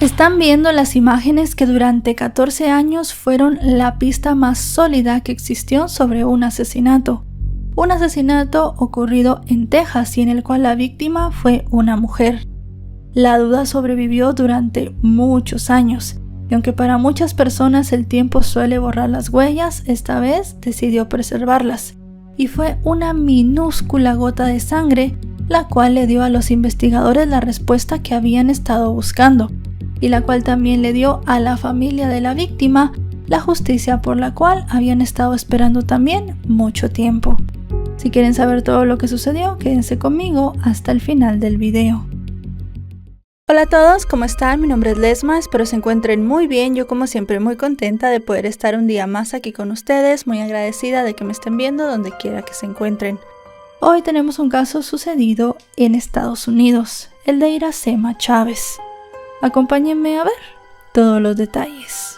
Están viendo las imágenes que durante 14 años fueron la pista más sólida que existió sobre un asesinato. Un asesinato ocurrido en Texas y en el cual la víctima fue una mujer. La duda sobrevivió durante muchos años, y aunque para muchas personas el tiempo suele borrar las huellas, esta vez decidió preservarlas. Y fue una minúscula gota de sangre la cual le dio a los investigadores la respuesta que habían estado buscando, y la cual también le dio a la familia de la víctima la justicia por la cual habían estado esperando también mucho tiempo. Si quieren saber todo lo que sucedió, quédense conmigo hasta el final del video. Hola a todos, ¿cómo están? Mi nombre es Lesma, espero se encuentren muy bien. Yo como siempre muy contenta de poder estar un día más aquí con ustedes, muy agradecida de que me estén viendo donde quiera que se encuentren. Hoy tenemos un caso sucedido en Estados Unidos, el de Iracema Chávez. Acompáñenme a ver todos los detalles.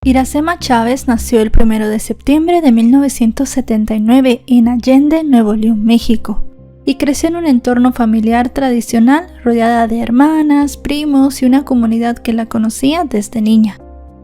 Iracema Chávez nació el 1 de septiembre de 1979 en Allende, Nuevo León, México, y creció en un entorno familiar tradicional rodeada de hermanas, primos y una comunidad que la conocía desde niña.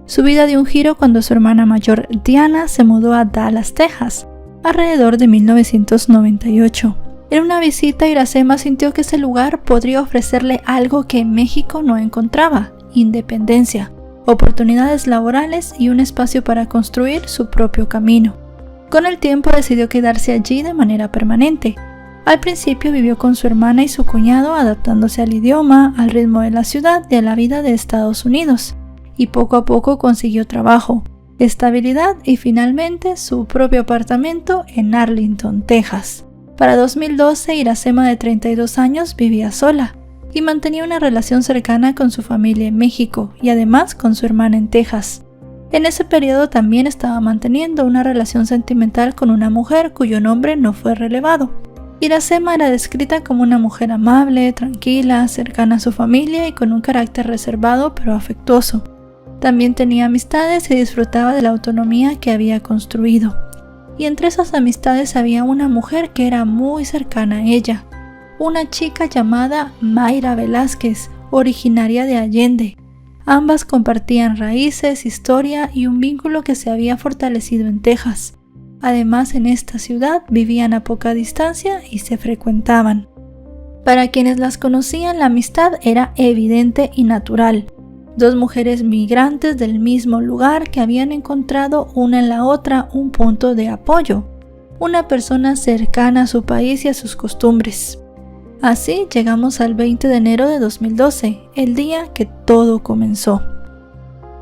Su vida dio un giro cuando su hermana mayor Diana se mudó a Dallas, Texas, alrededor de 1998. En una visita, Iracema sintió que ese lugar podría ofrecerle algo que en México no encontraba: independencia, oportunidades laborales y un espacio para construir su propio camino. Con el tiempo decidió quedarse allí de manera permanente. Al principio vivió con su hermana y su cuñado, adaptándose al idioma, al ritmo de la ciudad y a la vida de Estados Unidos, y poco a poco consiguió trabajo, estabilidad y finalmente su propio apartamento en Arlington, Texas. Para 2012, Iracema, de 32 años, vivía sola y mantenía una relación cercana con su familia en México y además con su hermana en Texas. En ese periodo también estaba manteniendo una relación sentimental con una mujer cuyo nombre no fue relevado. Iracema era descrita como una mujer amable, tranquila, cercana a su familia y con un carácter reservado pero afectuoso. También tenía amistades y disfrutaba de la autonomía que había construido. Y entre esas amistades había una mujer que era muy cercana a ella, una chica llamada Mayra Velázquez, originaria de Allende. Ambas compartían raíces, historia y un vínculo que se había fortalecido en Texas. Además, en esta ciudad vivían a poca distancia y se frecuentaban. Para quienes las conocían, la amistad era evidente y natural. Dos mujeres migrantes del mismo lugar que habían encontrado una en la otra un punto de apoyo, una persona cercana a su país y a sus costumbres. Así llegamos al 20 de enero de 2012, el día que todo comenzó.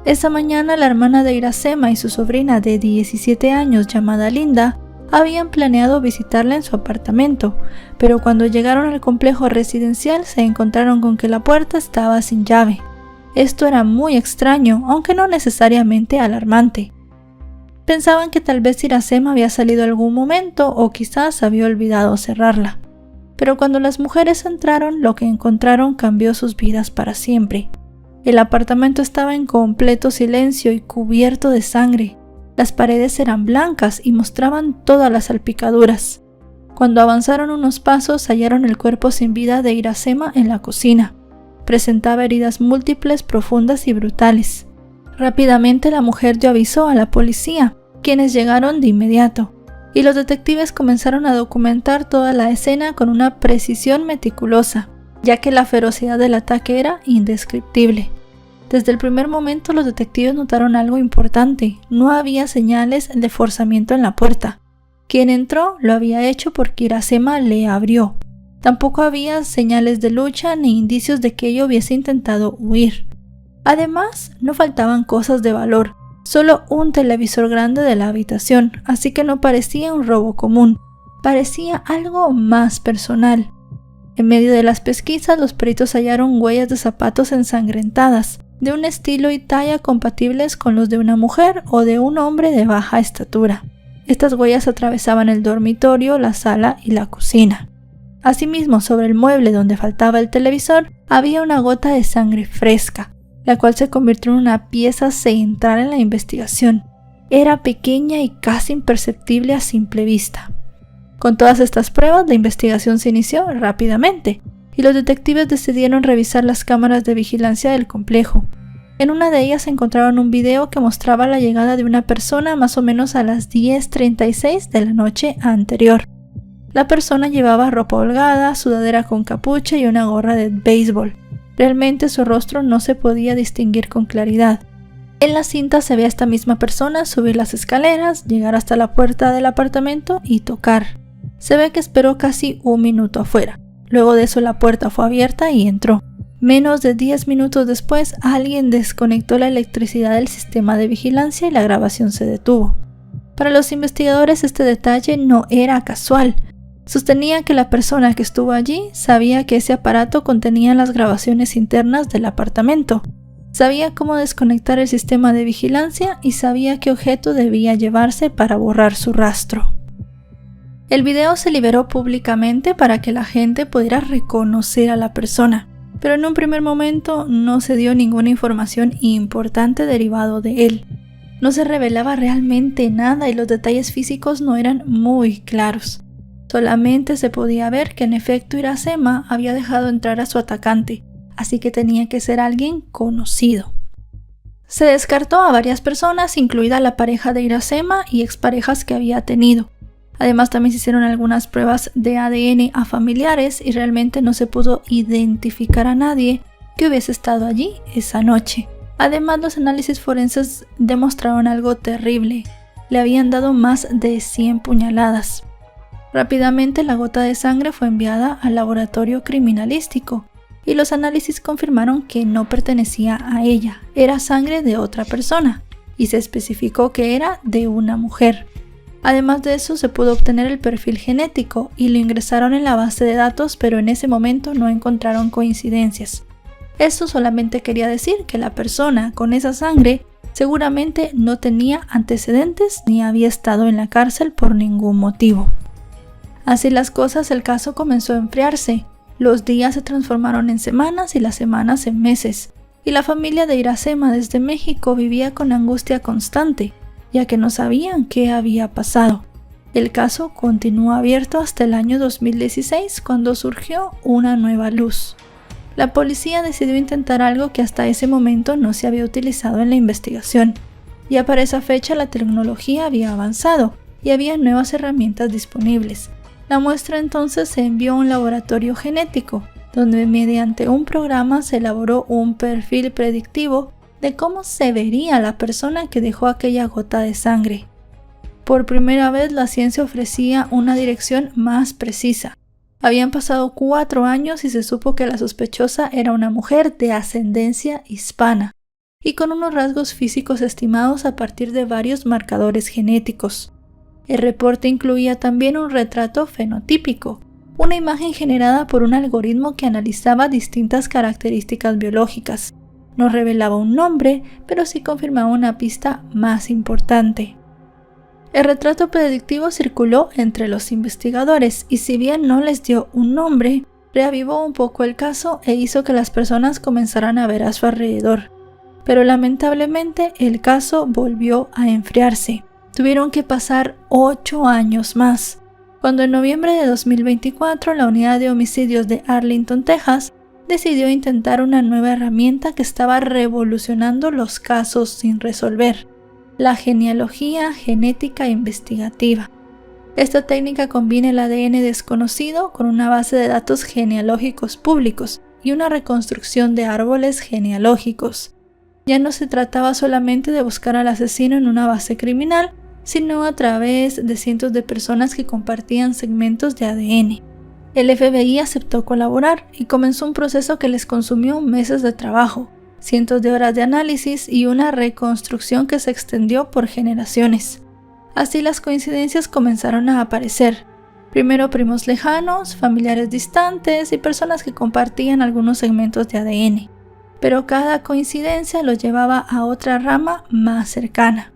Esa mañana la hermana de Iracema y su sobrina de 17 años llamada Linda habían planeado visitarla en su apartamento, pero cuando llegaron al complejo residencial se encontraron con que la puerta estaba sin llave. Esto era muy extraño, aunque no necesariamente alarmante. Pensaban que tal vez Iracema había salido algún momento o quizás había olvidado cerrarla. Pero cuando las mujeres entraron, lo que encontraron cambió sus vidas para siempre. El apartamento estaba en completo silencio y cubierto de sangre. Las paredes eran blancas y mostraban todas las salpicaduras. Cuando avanzaron unos pasos, hallaron el cuerpo sin vida de Iracema en la cocina. Presentaba heridas múltiples, profundas y brutales. Rápidamente la mujer dio aviso a la policía, quienes llegaron de inmediato, y los detectives comenzaron a documentar toda la escena con una precisión meticulosa, ya que la ferocidad del ataque era indescriptible. Desde el primer momento los detectives notaron algo importante: no había señales de forzamiento en la puerta. Quien entró lo había hecho porque Iracema le abrió. Tampoco había señales de lucha ni indicios de que ella hubiese intentado huir. Además, no faltaban cosas de valor, solo un televisor grande de la habitación, así que no parecía un robo común, parecía algo más personal. En medio de las pesquisas, los peritos hallaron huellas de zapatos ensangrentadas, de un estilo y talla compatibles con los de una mujer o de un hombre de baja estatura. Estas huellas atravesaban el dormitorio, la sala y la cocina. Asimismo, sobre el mueble donde faltaba el televisor, había una gota de sangre fresca, la cual se convirtió en una pieza central en la investigación. era pequeña y casi imperceptible a simple vista. Con todas estas pruebas, la investigación se inició rápidamente y los detectives decidieron revisar las cámaras de vigilancia del complejo. En una de ellas encontraron un video que mostraba la llegada de una persona más o menos a las 10:36 de la noche anterior. La persona llevaba ropa holgada, sudadera con capucha y una gorra de béisbol. Realmente su rostro no se podía distinguir con claridad. En la cinta se ve a esta misma persona subir las escaleras, llegar hasta la puerta del apartamento y tocar. Se ve que esperó casi un minuto afuera. Luego de eso la puerta fue abierta y entró. Menos de 10 minutos después, alguien desconectó la electricidad del sistema de vigilancia y la grabación se detuvo. Para los investigadores este detalle no era casual. Sostenía que la persona que estuvo allí sabía que ese aparato contenía las grabaciones internas del apartamento. Sabía cómo desconectar el sistema de vigilancia y sabía qué objeto debía llevarse para borrar su rastro. El video se liberó públicamente para que la gente pudiera reconocer a la persona, pero en un primer momento no se dio ninguna información importante derivado de él. No se revelaba realmente nada y los detalles físicos no eran muy claros. Solamente se podía ver que en efecto Iracema había dejado entrar a su atacante, así que tenía que ser alguien conocido. Se descartó a varias personas, incluida la pareja de Iracema y exparejas que había tenido. Además también se hicieron algunas pruebas de ADN a familiares y realmente no se pudo identificar a nadie que hubiese estado allí esa noche. Además los análisis forenses demostraron algo terrible. Le habían dado más de 100 puñaladas. Rápidamente la gota de sangre fue enviada al laboratorio criminalístico y los análisis confirmaron que no pertenecía a ella, era sangre de otra persona y se especificó que era de una mujer. Además de eso se pudo obtener el perfil genético y lo ingresaron en la base de datos, pero en ese momento no encontraron coincidencias. Esto solamente quería decir que la persona con esa sangre seguramente no tenía antecedentes ni había estado en la cárcel por ningún motivo. Así las cosas, el caso comenzó a enfriarse. Los días se transformaron en semanas y las semanas en meses. Y la familia de Iracema desde México vivía con angustia constante, ya que no sabían qué había pasado. El caso continuó abierto hasta el año 2016, cuando surgió una nueva luz. La policía decidió intentar algo que hasta ese momento no se había utilizado en la investigación. Ya para esa fecha la tecnología había avanzado y había nuevas herramientas disponibles. La muestra entonces se envió a un laboratorio genético, donde mediante un programa se elaboró un perfil predictivo de cómo se vería la persona que dejó aquella gota de sangre. Por primera vez la ciencia ofrecía una dirección más precisa. Habían pasado 4 años y se supo que la sospechosa era una mujer de ascendencia hispana y con unos rasgos físicos estimados a partir de varios marcadores genéticos. El reporte incluía también un retrato fenotípico, una imagen generada por un algoritmo que analizaba distintas características biológicas. No revelaba un nombre, pero sí confirmaba una pista más importante. El retrato predictivo circuló entre los investigadores y si bien no les dio un nombre, reavivó un poco el caso e hizo que las personas comenzaran a ver a su alrededor. Pero lamentablemente el caso volvió a enfriarse. Tuvieron que pasar 8 años más, cuando en noviembre de 2024 la unidad de homicidios de Arlington, Texas, decidió intentar una nueva herramienta que estaba revolucionando los casos sin resolver: la genealogía genética investigativa. Esta técnica combina el ADN desconocido con una base de datos genealógicos públicos y una reconstrucción de árboles genealógicos. Ya no se trataba solamente de buscar al asesino en una base criminal, sino a través de cientos de personas que compartían segmentos de ADN. El FBI aceptó colaborar y comenzó un proceso que les consumió meses de trabajo, cientos de horas de análisis y una reconstrucción que se extendió por generaciones. Así las coincidencias comenzaron a aparecer. Primero primos lejanos, familiares distantes y personas que compartían algunos segmentos de ADN. Pero cada coincidencia los llevaba a otra rama más cercana.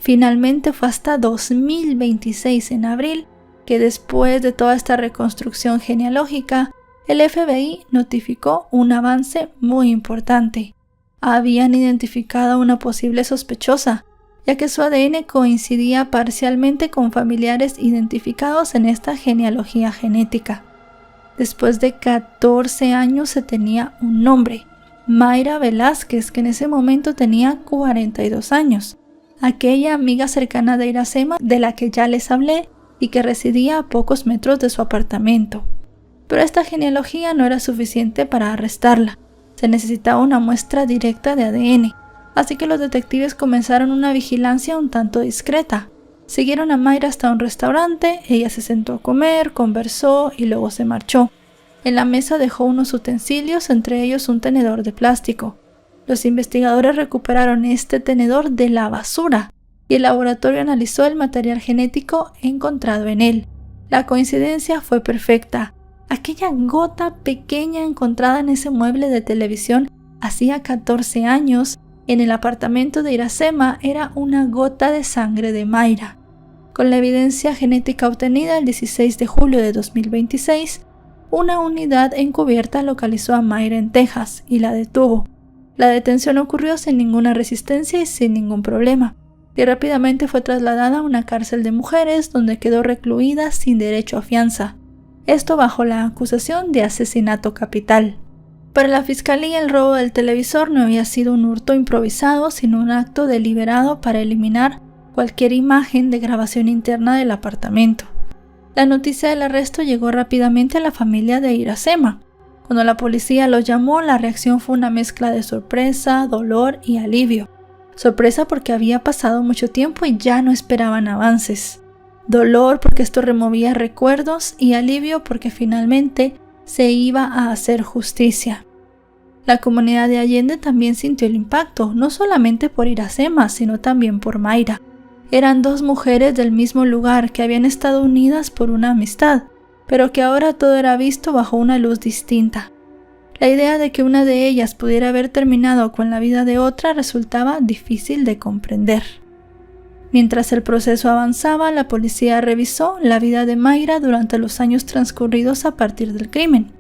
Finalmente fue hasta 2026, en abril, que después de toda esta reconstrucción genealógica, el FBI notificó un avance muy importante. Habían identificado a una posible sospechosa. ya que su ADN coincidía parcialmente con familiares identificados en esta genealogía genética. Después de 14 años se tenía un nombre, Mayra Velázquez, que en ese momento tenía 42 años, aquella amiga cercana de Iracema de la que ya les hablé y que residía a pocos metros de su apartamento. Pero esta genealogía no era suficiente para arrestarla, se necesitaba una muestra directa de ADN, así que los detectives comenzaron una vigilancia un tanto discreta. Siguieron a Mayra hasta un restaurante, ella se sentó a comer, conversó y luego se marchó. En la mesa dejó unos utensilios, entre ellos un tenedor de plástico. Los investigadores recuperaron este tenedor de la basura y el laboratorio analizó el material genético encontrado en él. La coincidencia fue perfecta. Aquella gota pequeña encontrada en ese mueble de televisión hacía 14 años en el apartamento de Iracema era una gota de sangre de Mayra. Con la evidencia genética obtenida el 16 de julio de 2026, una unidad encubierta localizó a Mayra en Texas y la detuvo. La detención ocurrió sin ninguna resistencia y sin ningún problema, y rápidamente fue trasladada a una cárcel de mujeres donde quedó recluida sin derecho a fianza. Esto bajo la acusación de asesinato capital. Para la fiscalía, el robo del televisor no había sido un hurto improvisado, sino un acto deliberado para eliminar cualquier imagen de grabación interna del apartamento. La noticia del arresto llegó rápidamente a la familia de Iracema. Cuando la policía los llamó, la reacción fue una mezcla de sorpresa, dolor y alivio. Sorpresa porque había pasado mucho tiempo y ya no esperaban avances. Dolor porque esto removía recuerdos y alivio porque finalmente se iba a hacer justicia. La comunidad de Allende también sintió el impacto, no solamente por Iracema, sino también por Mayra. Eran dos mujeres del mismo lugar que habían estado unidas por una amistad, pero que ahora todo era visto bajo una luz distinta. La idea de que una de ellas pudiera haber terminado con la vida de otra resultaba difícil de comprender. Mientras el proceso avanzaba, la policía revisó la vida de Mayra durante los años transcurridos a partir del crimen,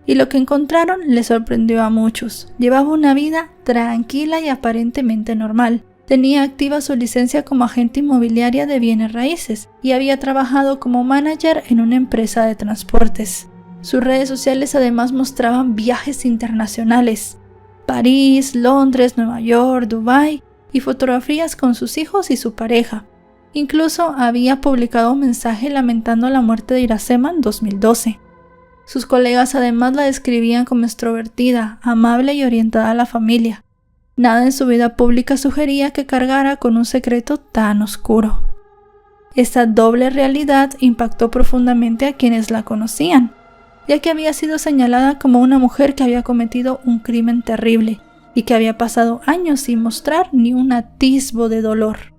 y lo que encontraron les sorprendió a muchos. Llevaba una vida tranquila y aparentemente normal. Tenía activa su licencia como agente inmobiliaria de bienes raíces y había trabajado como manager en una empresa de transportes. Sus redes sociales además mostraban viajes internacionales: París, Londres, Nueva York, Dubái, y fotografías con sus hijos y su pareja. Incluso había publicado un mensaje lamentando la muerte de Iracema en 2012. Sus colegas además la describían como extrovertida, amable y orientada a la familia. Nada en su vida pública sugería que cargara con un secreto tan oscuro. Esta doble realidad impactó profundamente a quienes la conocían, ya que había sido señalada como una mujer que había cometido un crimen terrible y que había pasado años sin mostrar ni un atisbo de dolor.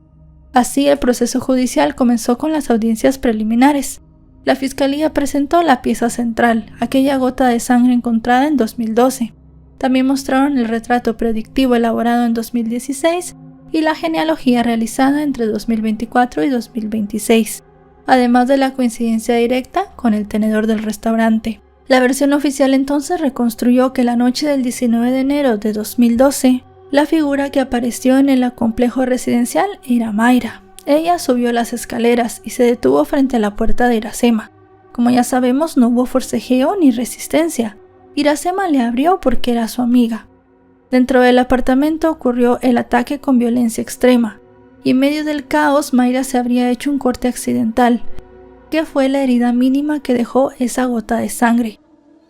Así, el proceso judicial comenzó con las audiencias preliminares. La fiscalía presentó la pieza central, aquella gota de sangre encontrada en 2012. También mostraron el retrato predictivo elaborado en 2016 y la genealogía realizada entre 2024 y 2026, además de la coincidencia directa con el tenedor del restaurante. La versión oficial entonces reconstruyó que la noche del 19 de enero de 2012, la figura que apareció en el complejo residencial era Mayra. Ella subió las escaleras y se detuvo frente a la puerta de Iracema. Como ya sabemos, no hubo forcejeo ni resistencia. Iracema le abrió porque era su amiga. Dentro del apartamento ocurrió el ataque con violencia extrema, y en medio del caos Mayra se habría hecho un corte accidental, que fue la herida mínima que dejó esa gota de sangre.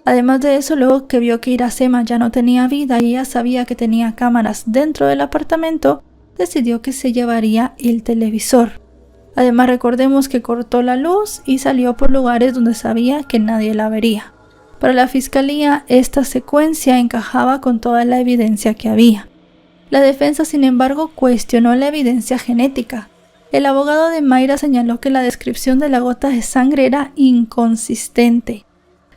Además de eso, luego que vio que Iracema ya no tenía vida y ella sabía que tenía cámaras dentro del apartamento, decidió que se llevaría el televisor. Además, recordemos que cortó la luz y salió por lugares donde sabía que nadie la vería. Para la fiscalía, esta secuencia encajaba con toda la evidencia que había. La defensa, sin embargo, cuestionó la evidencia genética. El abogado de Mayra señaló que la descripción de la gota de sangre era inconsistente.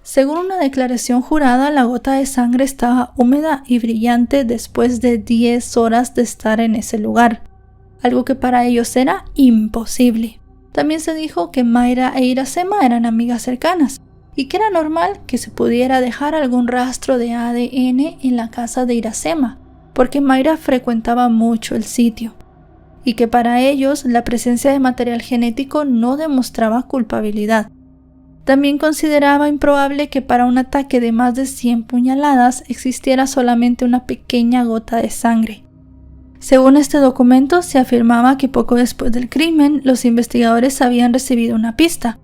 Según una declaración jurada, la gota de sangre estaba húmeda y brillante después de 10 horas de estar en ese lugar, algo que para ellos era imposible. También se dijo que Mayra e Iracema eran amigas cercanas y que era normal que se pudiera dejar algún rastro de ADN en la casa de Iracema, porque Mayra frecuentaba mucho el sitio. y que para ellos la presencia de material genético no demostraba culpabilidad. También consideraba improbable que para un ataque de más de 100 puñaladas existiera solamente una pequeña gota de sangre. Según este documento, se afirmaba que poco después del crimen, los investigadores habían recibido una pista,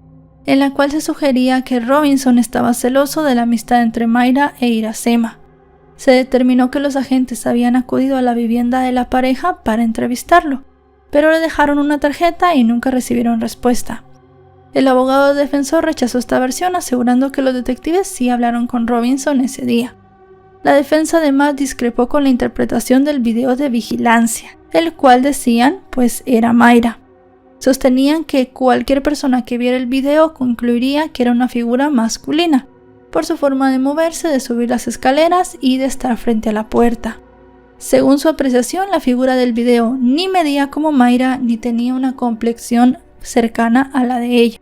en la cual se sugería que Robinson estaba celoso de la amistad entre Mayra e Iracema. Se determinó que los agentes habían acudido a la vivienda de la pareja para entrevistarlo, pero le dejaron una tarjeta y nunca recibieron respuesta. El abogado defensor rechazó esta versión, asegurando que los detectives sí hablaron con Robinson ese día. La defensa además discrepó con la interpretación del video de vigilancia, el cual decían pues era Mayra. Sostenían que cualquier persona que viera el video concluiría que era una figura masculina, por su forma de moverse, de subir las escaleras y de estar frente a la puerta. Según su apreciación, la figura del video ni medía como Mayra ni tenía una complexión cercana a la de ella.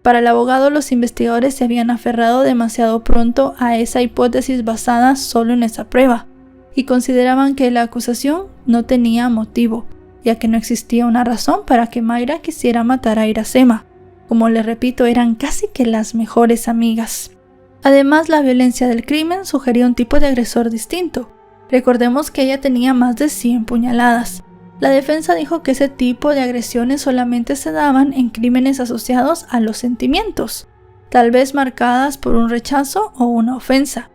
Para el abogado, los investigadores se habían aferrado demasiado pronto a esa hipótesis basada solo en esa prueba, y consideraban que la acusación no tenía motivo, ya que no existía una razón para que Mayra quisiera matar a Iracema. Como les repito, eran casi que las mejores amigas. Además, la violencia del crimen sugería un tipo de agresor distinto. Recordemos que ella tenía más de 100 puñaladas. La defensa dijo que ese tipo de agresiones solamente se daban en crímenes asociados a los sentimientos, tal vez marcadas por un rechazo o una ofensa.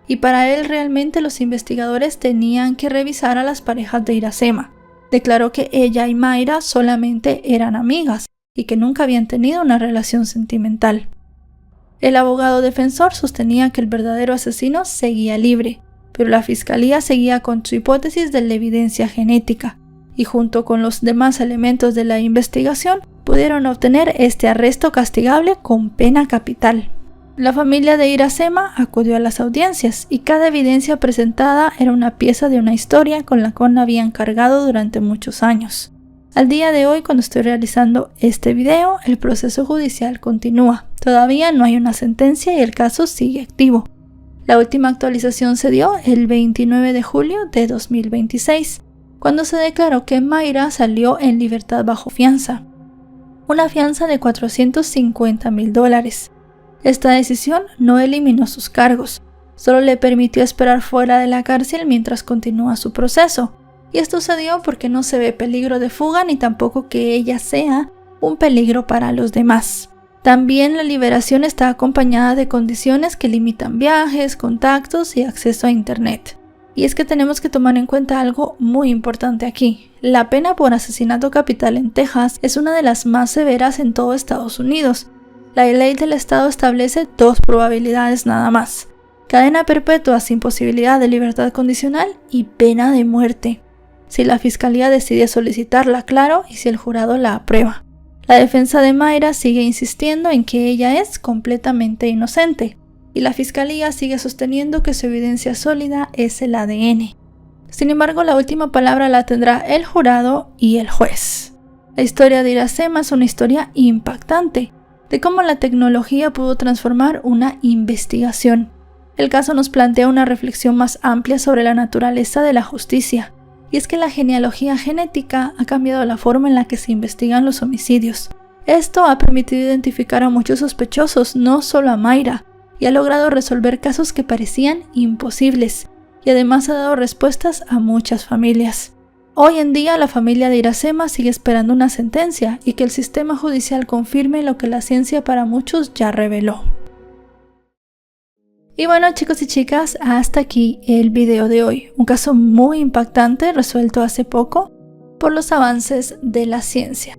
Y para él realmente los investigadores tenían que revisar a las parejas de Iracema. Declaró que ella y Mayra solamente eran amigas y que nunca habían tenido una relación sentimental. El abogado defensor sostenía que el verdadero asesino seguía libre, pero la fiscalía seguía con su hipótesis de la evidencia genética, y junto con los demás elementos de la investigación pudieron obtener este arresto castigable con pena capital. La familia de Iracema acudió a las audiencias y cada evidencia presentada era una pieza de una historia con la cual habían cargado durante muchos años. Al día de hoy, cuando estoy realizando este video, el proceso judicial continúa. Todavía no hay una sentencia y el caso sigue activo. La última actualización se dio el 29 de julio de 2026, cuando se declaró que Mayra salió en libertad bajo fianza, una fianza de $450,000. Esta decisión no eliminó sus cargos, solo le permitió esperar fuera de la cárcel mientras continúa su proceso, y esto se dio porque no se ve peligro de fuga ni tampoco que ella sea un peligro para los demás. También la liberación está acompañada de condiciones que limitan viajes, contactos y acceso a internet. Y es que tenemos que tomar en cuenta algo muy importante aquí. La pena por asesinato capital en Texas es una de las más severas en todo Estados Unidos. La ley del estado establece 2 probabilidades nada más: cadena perpetua sin posibilidad de libertad condicional y pena de muerte, si la fiscalía decide solicitarla, claro, y si el jurado la aprueba. La defensa de Mayra sigue insistiendo en que ella es completamente inocente, y la fiscalía sigue sosteniendo que su evidencia sólida es el ADN. Sin embargo, la última palabra la tendrá el jurado y el juez. La historia de Iracema es una historia impactante, de cómo la tecnología pudo transformar una investigación. El caso nos plantea una reflexión más amplia sobre la naturaleza de la justicia, y es que la genealogía genética ha cambiado la forma en la que se investigan los homicidios. Esto ha permitido identificar a muchos sospechosos, no solo a Mayra, y ha logrado resolver casos que parecían imposibles, y además ha dado respuestas a muchas familias. Hoy en día la familia de Iracema sigue esperando una sentencia y que el sistema judicial confirme lo que la ciencia para muchos ya reveló. Y bueno, chicos y chicas, hasta aquí el video de hoy. Un caso muy impactante resuelto hace poco por los avances de la ciencia.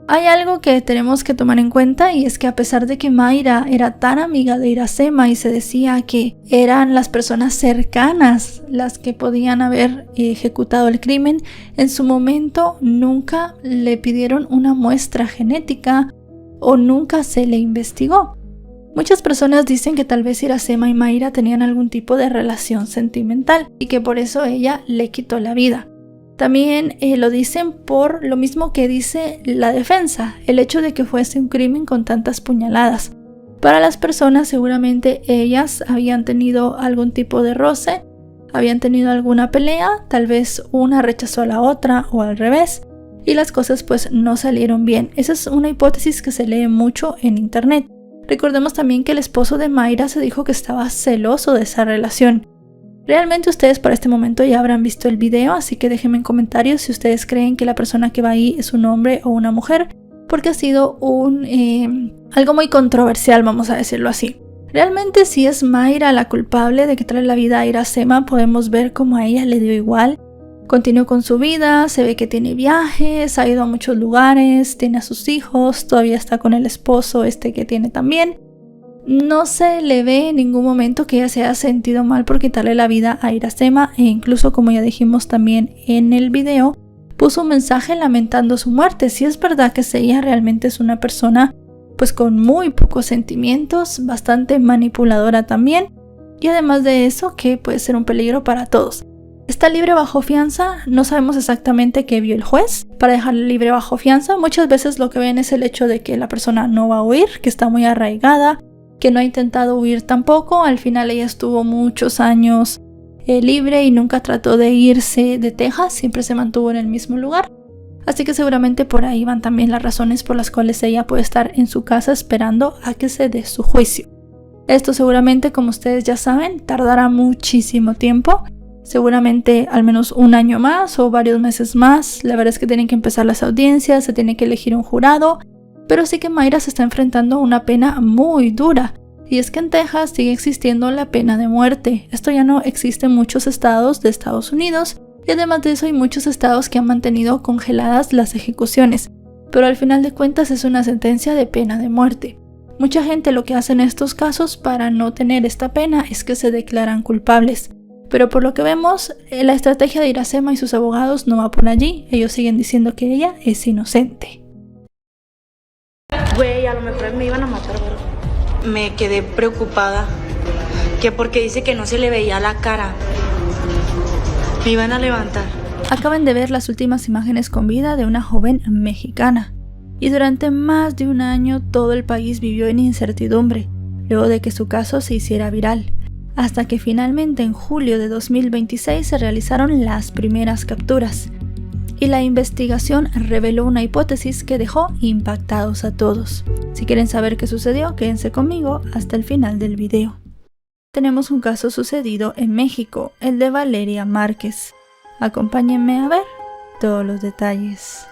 Hay algo que tenemos que tomar en cuenta, y es que a pesar de que Mayra era tan amiga de Iracema y se decía que eran las personas cercanas las que podían haber ejecutado el crimen, en su momento nunca le pidieron una muestra genética o nunca se le investigó. Muchas personas dicen que tal vez Iracema y Mayra tenían algún tipo de relación sentimental y que por eso ella le quitó la vida. También lo dicen por lo mismo que dice la defensa, el hecho de que fuese un crimen con tantas puñaladas. Para las personas, seguramente ellas habían tenido algún tipo de roce, habían tenido alguna pelea, tal vez una rechazó a la otra o al revés, y las cosas pues no salieron bien. Esa es una hipótesis que se lee mucho en internet. Recordemos también que el esposo de Mayra se dijo que estaba celoso de esa relación. Realmente ustedes para este momento ya habrán visto el video, así que déjenme en comentarios si ustedes creen que la persona que va ahí es un hombre o una mujer, porque ha sido algo muy controversial, vamos a decirlo así. Realmente si es Mayra la culpable de quitarle la vida a Iracema, podemos ver cómo a ella le dio igual. Continuó con su vida, se ve que tiene viajes, ha ido a muchos lugares, tiene a sus hijos, todavía está con el esposo que tiene también. No se le ve en ningún momento que ella se haya sentido mal por quitarle la vida a Iracema, e incluso, como ya dijimos también en el video, puso un mensaje lamentando su muerte. Si es verdad que ella realmente es una persona pues con muy pocos sentimientos, bastante manipuladora también, y además de eso que puede ser un peligro para todos. Está libre bajo fianza, no sabemos exactamente qué vio el juez para dejarle libre bajo fianza. Muchas veces lo que ven es el hecho de que la persona no va a huir, que está muy arraigada, que no ha intentado huir tampoco. Al final ella estuvo muchos años libre y nunca trató de irse de Texas, siempre se mantuvo en el mismo lugar. Así que seguramente por ahí van también las razones por las cuales ella puede estar en su casa esperando a que se dé su juicio. Esto seguramente, como ustedes ya saben, tardará muchísimo tiempo. Seguramente al menos un año más o varios meses más. La verdad es que tienen que empezar las audiencias, se tiene que elegir un jurado. Pero sí que Mayra se está enfrentando a una pena muy dura. Y es que en Texas sigue existiendo la pena de muerte. Esto ya no existe en muchos estados de Estados Unidos. Y además de eso hay muchos estados que han mantenido congeladas las ejecuciones. Pero al final de cuentas es una sentencia de pena de muerte. Mucha gente lo que hace en estos casos para no tener esta pena es que se declaran culpables. Pero por lo que vemos, la estrategia de Iracema y sus abogados no va por allí. Ellos siguen diciendo que ella es inocente. Güey, a lo mejor me iban a matar, bro. Me quedé preocupada. Que porque dice que no se le veía la cara. Me iban a levantar. Acaban de ver las últimas imágenes con vida de una joven mexicana. Y durante más de un año todo el país vivió en incertidumbre, luego de que su caso se hiciera viral. Hasta que finalmente en julio de 2026 se realizaron las primeras capturas. Y la investigación reveló una hipótesis que dejó impactados a todos. Si quieren saber qué sucedió, quédense conmigo hasta el final del video. Tenemos un caso sucedido en México, el de Valeria Márquez. Acompáñenme a ver todos los detalles.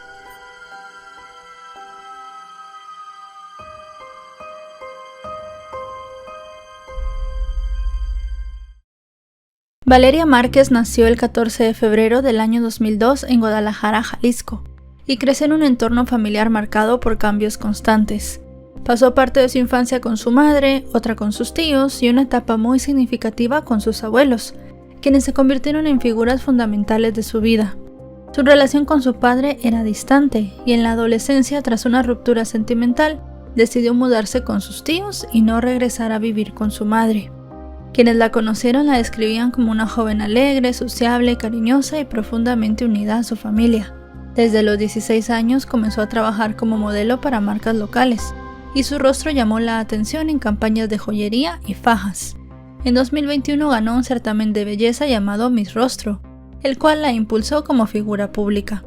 Valeria Márquez nació el 14 de febrero del año 2002 en Guadalajara, Jalisco, y creció en un entorno familiar marcado por cambios constantes. Pasó parte de su infancia con su madre, otra con sus tíos y una etapa muy significativa con sus abuelos, quienes se convirtieron en figuras fundamentales de su vida. Su relación con su padre era distante y en la adolescencia, tras una ruptura sentimental, decidió mudarse con sus tíos y no regresar a vivir con su madre. Quienes la conocieron la describían como una joven alegre, sociable, cariñosa y profundamente unida a su familia. Desde los 16 años comenzó a trabajar como modelo para marcas locales, y su rostro llamó la atención en campañas de joyería y fajas. En 2021 ganó un certamen de belleza llamado Miss Rostro, el cual la impulsó como figura pública.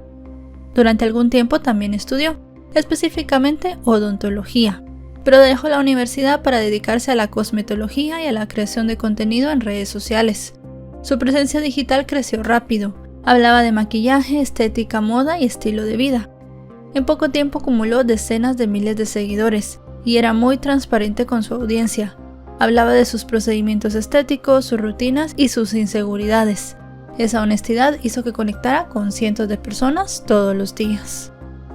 Durante algún tiempo también estudió, específicamente odontología, pero dejó la universidad para dedicarse a la cosmetología y a la creación de contenido en redes sociales. Su presencia digital creció rápido, hablaba de maquillaje, estética, moda y estilo de vida. En poco tiempo acumuló decenas de miles de seguidores y era muy transparente con su audiencia. Hablaba de sus procedimientos estéticos, sus rutinas y sus inseguridades. Esa honestidad hizo que conectara con cientos de personas todos los días.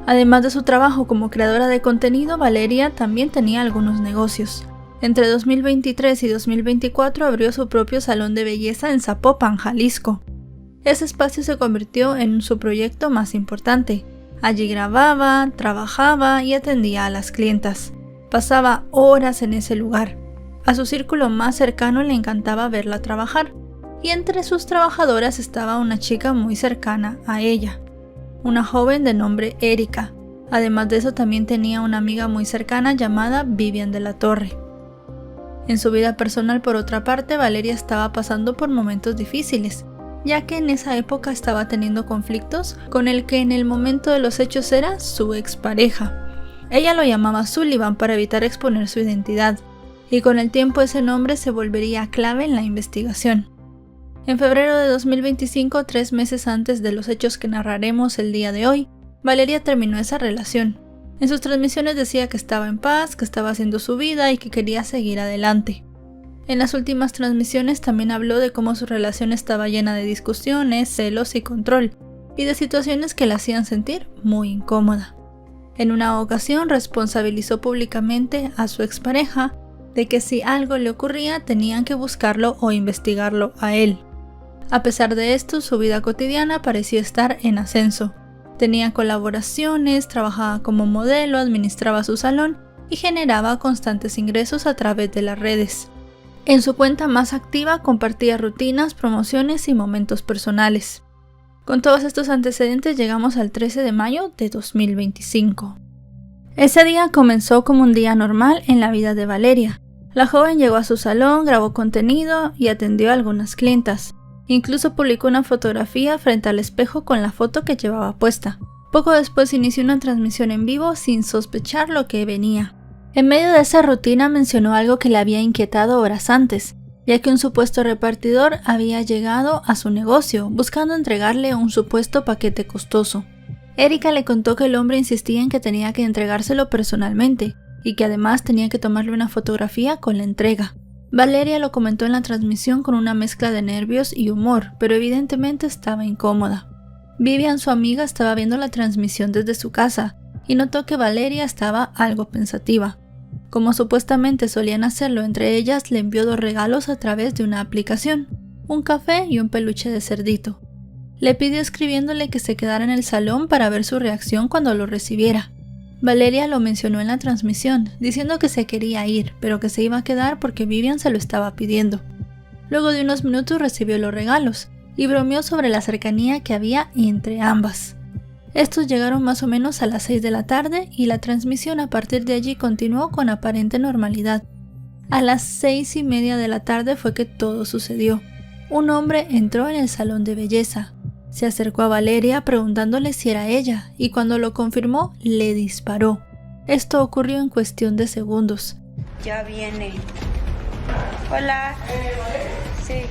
Además de su trabajo como creadora de contenido, Valeria también tenía algunos negocios. Entre 2023 y 2024 abrió su propio salón de belleza en Zapopan, Jalisco. Ese espacio se convirtió en su proyecto más importante. Allí grababa, trabajaba y atendía a las clientas. Pasaba horas en ese lugar. A su círculo más cercano le encantaba verla trabajar, y entre sus trabajadoras estaba una chica muy cercana a ella, una joven de nombre Erika. Además de eso también tenía una amiga muy cercana llamada Vivian de la Torre. En su vida personal, por otra parte, Valeria estaba pasando por momentos difíciles, ya que en esa época estaba teniendo conflictos con el que en el momento de los hechos era su expareja. Ella lo llamaba Sullivan para evitar exponer su identidad, y con el tiempo ese nombre se volvería clave en la investigación. En febrero de 2025, 3 meses antes de los hechos que narraremos el día de hoy, Valeria terminó esa relación. En sus transmisiones decía que estaba en paz, que estaba haciendo su vida y que quería seguir adelante. En las últimas transmisiones también habló de cómo su relación estaba llena de discusiones, celos y control, y de situaciones que la hacían sentir muy incómoda. En una ocasión responsabilizó públicamente a su expareja de que si algo le ocurría tenían que buscarlo o investigarlo a él. A pesar de esto, su vida cotidiana parecía estar en ascenso. Tenía colaboraciones, trabajaba como modelo, administraba su salón y generaba constantes ingresos a través de las redes. En su cuenta más activa compartía rutinas, promociones y momentos personales. Con todos estos antecedentes llegamos al 13 de mayo de 2025. Ese día comenzó como un día normal en la vida de Valeria. La joven llegó a su salón, grabó contenido y atendió a algunas clientas. Incluso publicó una fotografía frente al espejo con la foto que llevaba puesta. Poco después inició una transmisión en vivo sin sospechar lo que venía. En medio de esa rutina mencionó algo que le había inquietado horas antes, ya que un supuesto repartidor había llegado a su negocio buscando entregarle un supuesto paquete costoso. Erika le contó que el hombre insistía en que tenía que entregárselo personalmente y que además tenía que tomarle una fotografía con la entrega. Valeria lo comentó en la transmisión con una mezcla de nervios y humor, pero evidentemente estaba incómoda. Vivian, su amiga, estaba viendo la transmisión desde su casa y notó que Valeria estaba algo pensativa. Como supuestamente solían hacerlo entre ellas, le envió 2 regalos a través de una aplicación, un café y un peluche de cerdito. Le pidió escribiéndole que se quedara en el salón para ver su reacción cuando lo recibiera. Valeria lo mencionó en la transmisión, diciendo que se quería ir, pero que se iba a quedar porque Vivian se lo estaba pidiendo. Luego de unos minutos recibió los regalos y bromeó sobre la cercanía que había entre ambas. Estos llegaron más o menos a las 6 de la tarde y la transmisión a partir de allí continuó con aparente normalidad. A las 6:30 de la tarde fue que todo sucedió. Un hombre entró en el salón de belleza. Se acercó a Valeria preguntándole si era ella y cuando lo confirmó le disparó. Esto ocurrió en cuestión de segundos. Ya viene. Hola. Sí.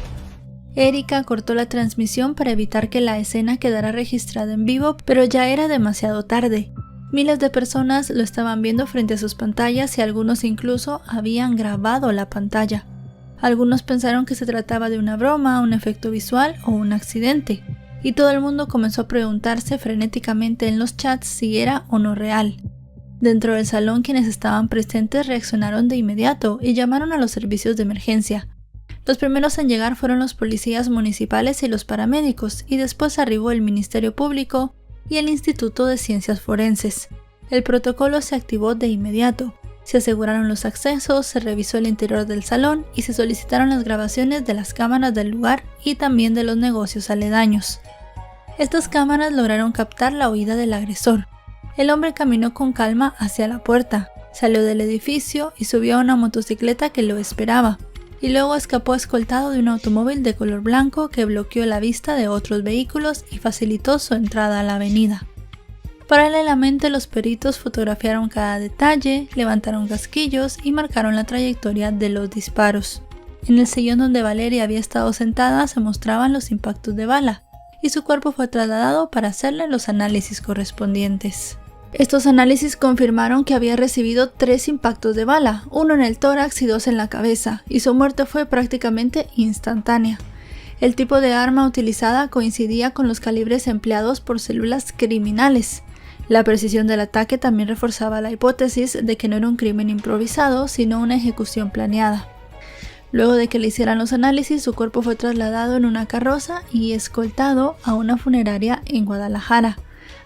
Erika cortó la transmisión para evitar que la escena quedara registrada en vivo, pero ya era demasiado tarde. Miles de personas lo estaban viendo frente a sus pantallas y algunos incluso habían grabado la pantalla. Algunos pensaron que se trataba de una broma, un efecto visual o un accidente. Y todo el mundo comenzó a preguntarse frenéticamente en los chats si era o no real. Dentro del salón, quienes estaban presentes reaccionaron de inmediato y llamaron a los servicios de emergencia. Los primeros en llegar fueron los policías municipales y los paramédicos, y después arribó el Ministerio Público y el Instituto de Ciencias Forenses. El protocolo se activó de inmediato. Se aseguraron los accesos, se revisó el interior del salón y se solicitaron las grabaciones de las cámaras del lugar y también de los negocios aledaños. Estas cámaras lograron captar la huida del agresor. El hombre caminó con calma hacia la puerta, salió del edificio y subió a una motocicleta que lo esperaba, y luego escapó escoltado de un automóvil de color blanco que bloqueó la vista de otros vehículos y facilitó su entrada a la avenida. Paralelamente, los peritos fotografiaron cada detalle, levantaron casquillos y marcaron la trayectoria de los disparos. En el sillón donde Valeria había estado sentada se mostraban los impactos de bala, y su cuerpo fue trasladado para hacerle los análisis correspondientes. Estos análisis confirmaron que había recibido 3 impactos de bala, 1 en el tórax y 2 en la cabeza, y su muerte fue prácticamente instantánea. El tipo de arma utilizada coincidía con los calibres empleados por células criminales. La precisión del ataque también reforzaba la hipótesis de que no era un crimen improvisado, sino una ejecución planeada. Luego de que le hicieran los análisis, su cuerpo fue trasladado en una carroza y escoltado a una funeraria en Guadalajara.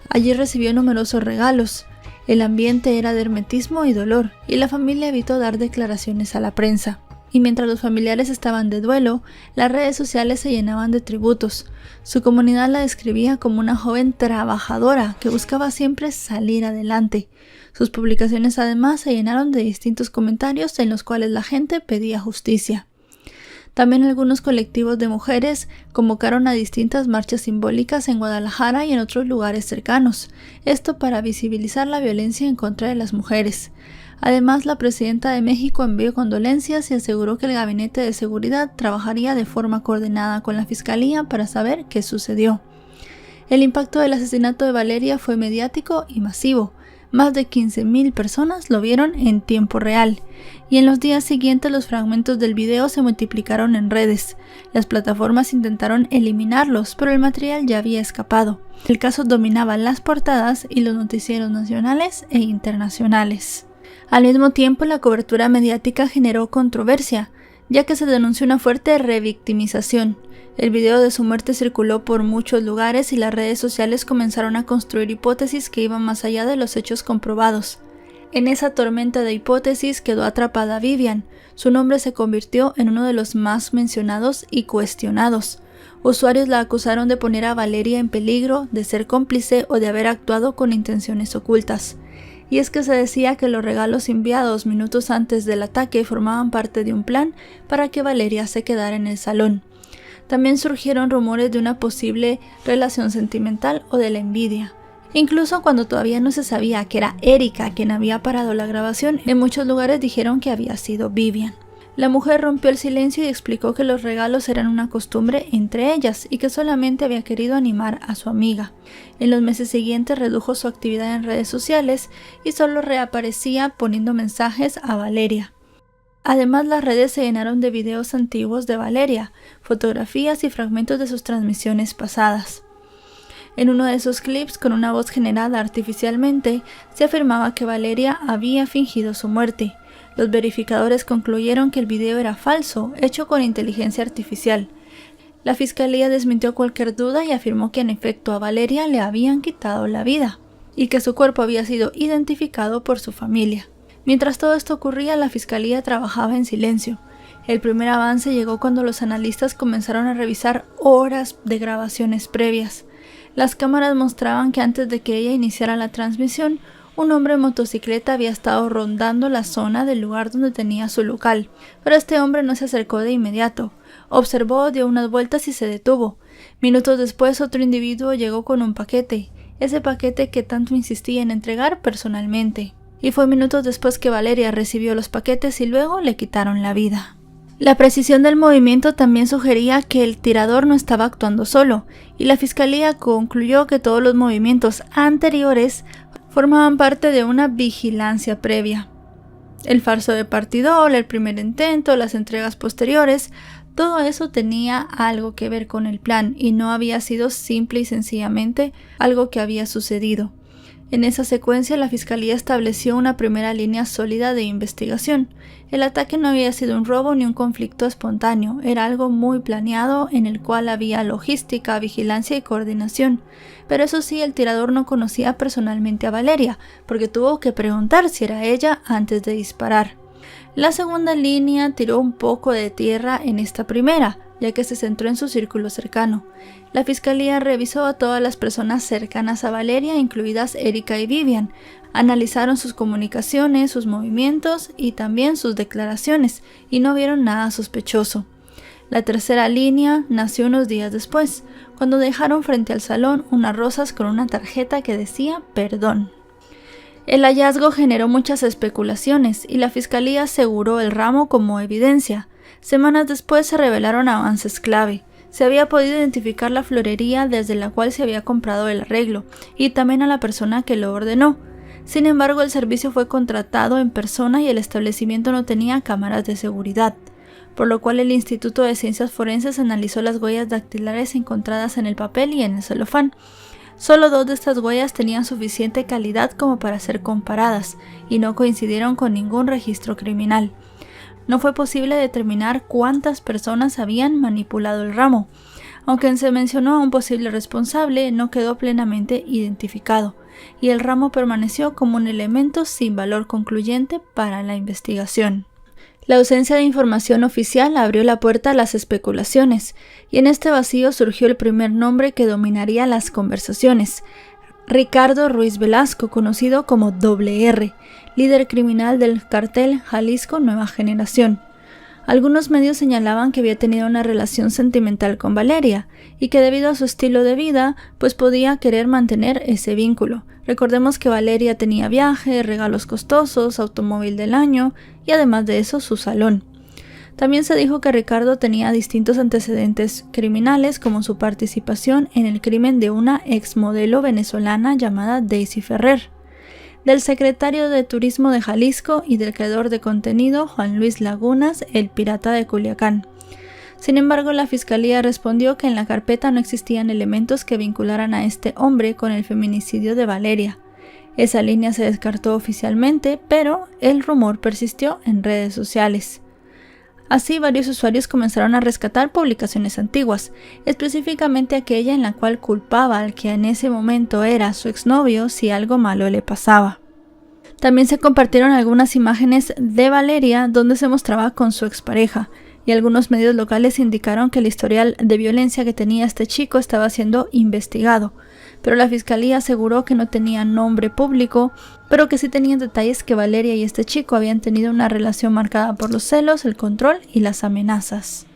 Allí recibió numerosos regalos. El ambiente era de hermetismo y dolor, y la familia evitó dar declaraciones a la prensa. Y mientras los familiares estaban de duelo, las redes sociales se llenaban de tributos. Su comunidad la describía como una joven trabajadora que buscaba siempre salir adelante. Sus publicaciones además se llenaron de distintos comentarios en los cuales la gente pedía justicia. También algunos colectivos de mujeres convocaron a distintas marchas simbólicas en Guadalajara y en otros lugares cercanos, esto para visibilizar la violencia en contra de las mujeres. Además, la presidenta de México envió condolencias y aseguró que el Gabinete de Seguridad trabajaría de forma coordinada con la Fiscalía para saber qué sucedió. El impacto del asesinato de Valeria fue mediático y masivo. Más de 15,000 personas lo vieron en tiempo real, y en los días siguientes los fragmentos del video se multiplicaron en redes. Las plataformas intentaron eliminarlos, pero el material ya había escapado. El caso dominaba las portadas y los noticieros nacionales e internacionales. Al mismo tiempo, la cobertura mediática generó controversia, ya que se denunció una fuerte revictimización. El video de su muerte circuló por muchos lugares y las redes sociales comenzaron a construir hipótesis que iban más allá de los hechos comprobados. En esa tormenta de hipótesis quedó atrapada Vivian. Su nombre se convirtió en uno de los más mencionados y cuestionados. Usuarios la acusaron de poner a Valeria en peligro, de ser cómplice o de haber actuado con intenciones ocultas. Y es que se decía que los regalos enviados minutos antes del ataque formaban parte de un plan para que Valeria se quedara en el salón. También surgieron rumores de una posible relación sentimental o de la envidia. Incluso cuando todavía no se sabía que era Erika quien había parado la grabación, en muchos lugares dijeron que había sido Vivian. La mujer rompió el silencio y explicó que los regalos eran una costumbre entre ellas y que solamente había querido animar a su amiga. En los meses siguientes redujo su actividad en redes sociales y solo reaparecía poniendo mensajes a Valeria. Además, las redes se llenaron de videos antiguos de Valeria, fotografías y fragmentos de sus transmisiones pasadas. En uno de esos clips, con una voz generada artificialmente, se afirmaba que Valeria había fingido su muerte. Los verificadores concluyeron que el video era falso, hecho con inteligencia artificial. La fiscalía desmintió cualquier duda y afirmó que en efecto a Valeria le habían quitado la vida, y que su cuerpo había sido identificado por su familia. Mientras todo esto ocurría, la fiscalía trabajaba en silencio. El primer avance llegó cuando los analistas comenzaron a revisar horas de grabaciones previas. Las cámaras mostraban que antes de que ella iniciara la transmisión, un hombre en motocicleta había estado rondando la zona del lugar donde tenía su local, pero este hombre no se acercó de inmediato. Observó, dio unas vueltas y se detuvo. Minutos después, otro individuo llegó con un paquete, ese paquete que tanto insistía en entregar personalmente. Y fue minutos después que Valeria recibió los paquetes y luego le quitaron la vida. La precisión del movimiento también sugería que el tirador no estaba actuando solo, y la fiscalía concluyó que todos los movimientos anteriores formaban parte de una vigilancia previa. El falso de partidor, el primer intento, las entregas posteriores, todo eso tenía algo que ver con el plan y no había sido simple y sencillamente algo que había sucedido. En esa secuencia, la fiscalía estableció una primera línea sólida de investigación. El ataque no había sido un robo ni un conflicto espontáneo, era algo muy planeado en el cual había logística, vigilancia y coordinación. Pero eso sí, el tirador no conocía personalmente a Valeria, porque tuvo que preguntar si era ella antes de disparar. La segunda línea tiró un poco de tierra en esta primera, ya que se centró en su círculo cercano. La fiscalía revisó a todas las personas cercanas a Valeria, incluidas Erika y Vivian. Analizaron sus comunicaciones, sus movimientos y también sus declaraciones, y no vieron nada sospechoso. La tercera línea nació unos días después, cuando dejaron frente al salón unas rosas con una tarjeta que decía perdón. El hallazgo generó muchas especulaciones y la fiscalía aseguró el ramo como evidencia. Semanas después se revelaron avances clave. Se había podido identificar la florería desde la cual se había comprado el arreglo y también a la persona que lo ordenó. Sin embargo, el servicio fue contratado en persona y el establecimiento no tenía cámaras de seguridad, por lo cual el Instituto de Ciencias Forenses analizó las huellas dactilares encontradas en el papel y en el celofán. Solo 2 de estas huellas tenían suficiente calidad como para ser comparadas y no coincidieron con ningún registro criminal. No fue posible determinar cuántas personas habían manipulado el ramo. Aunque se mencionó a un posible responsable, no quedó plenamente identificado, y el ramo permaneció como un elemento sin valor concluyente para la investigación. La ausencia de información oficial abrió la puerta a las especulaciones, y en este vacío surgió el primer nombre que dominaría las conversaciones: Ricardo Ruiz Velasco, conocido como R, líder criminal del cartel Jalisco Nueva Generación. Algunos medios señalaban que había tenido una relación sentimental con Valeria y que debido a su estilo de vida, pues podía querer mantener ese vínculo. Recordemos que Valeria tenía viajes, regalos costosos, automóvil del año y además de eso su salón. También se dijo que Ricardo tenía distintos antecedentes criminales, como su participación en el crimen de una exmodelo venezolana llamada Daisy Ferrer, del secretario de Turismo de Jalisco y del creador de contenido Juan Luis Lagunas, el pirata de Culiacán. Sin embargo, la fiscalía respondió que en la carpeta no existían elementos que vincularan a este hombre con el feminicidio de Valeria. Esa línea se descartó oficialmente, pero el rumor persistió en redes sociales. Así, varios usuarios comenzaron a rescatar publicaciones antiguas, específicamente aquella en la cual culpaba al que en ese momento era su exnovio si algo malo le pasaba. También se compartieron algunas imágenes de Valeria donde se mostraba con su expareja, y algunos medios locales indicaron que el historial de violencia que tenía este chico estaba siendo investigado, pero la fiscalía aseguró que no tenía nombre público, pero que sí tenían detalles que Valeria y este chico habían tenido una relación marcada por los celos, el control y las amenazas.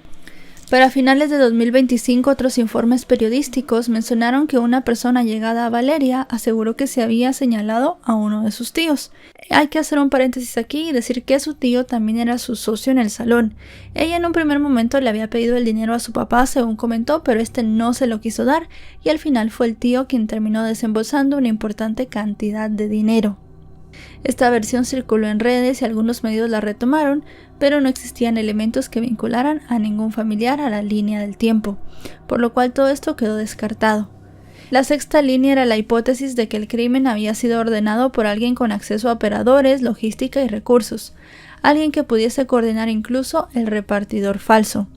Para finales de 2025, otros informes periodísticos mencionaron que una persona llegada a Valeria aseguró que se había señalado a uno de sus tíos. Hay que hacer un paréntesis aquí y decir que su tío también era su socio en el salón. Ella en un primer momento le había pedido el dinero a su papá, según comentó, pero este no se lo quiso dar y al final fue el tío quien terminó desembolsando una importante cantidad de dinero. Esta versión circuló en redes y algunos medios la retomaron, pero no existían elementos que vincularan a ningún familiar a la línea del tiempo, por lo cual todo esto quedó descartado. La sexta línea era la hipótesis de que el crimen había sido ordenado por alguien con acceso a operadores, logística y recursos, alguien que pudiese coordinar incluso el repartidor falso.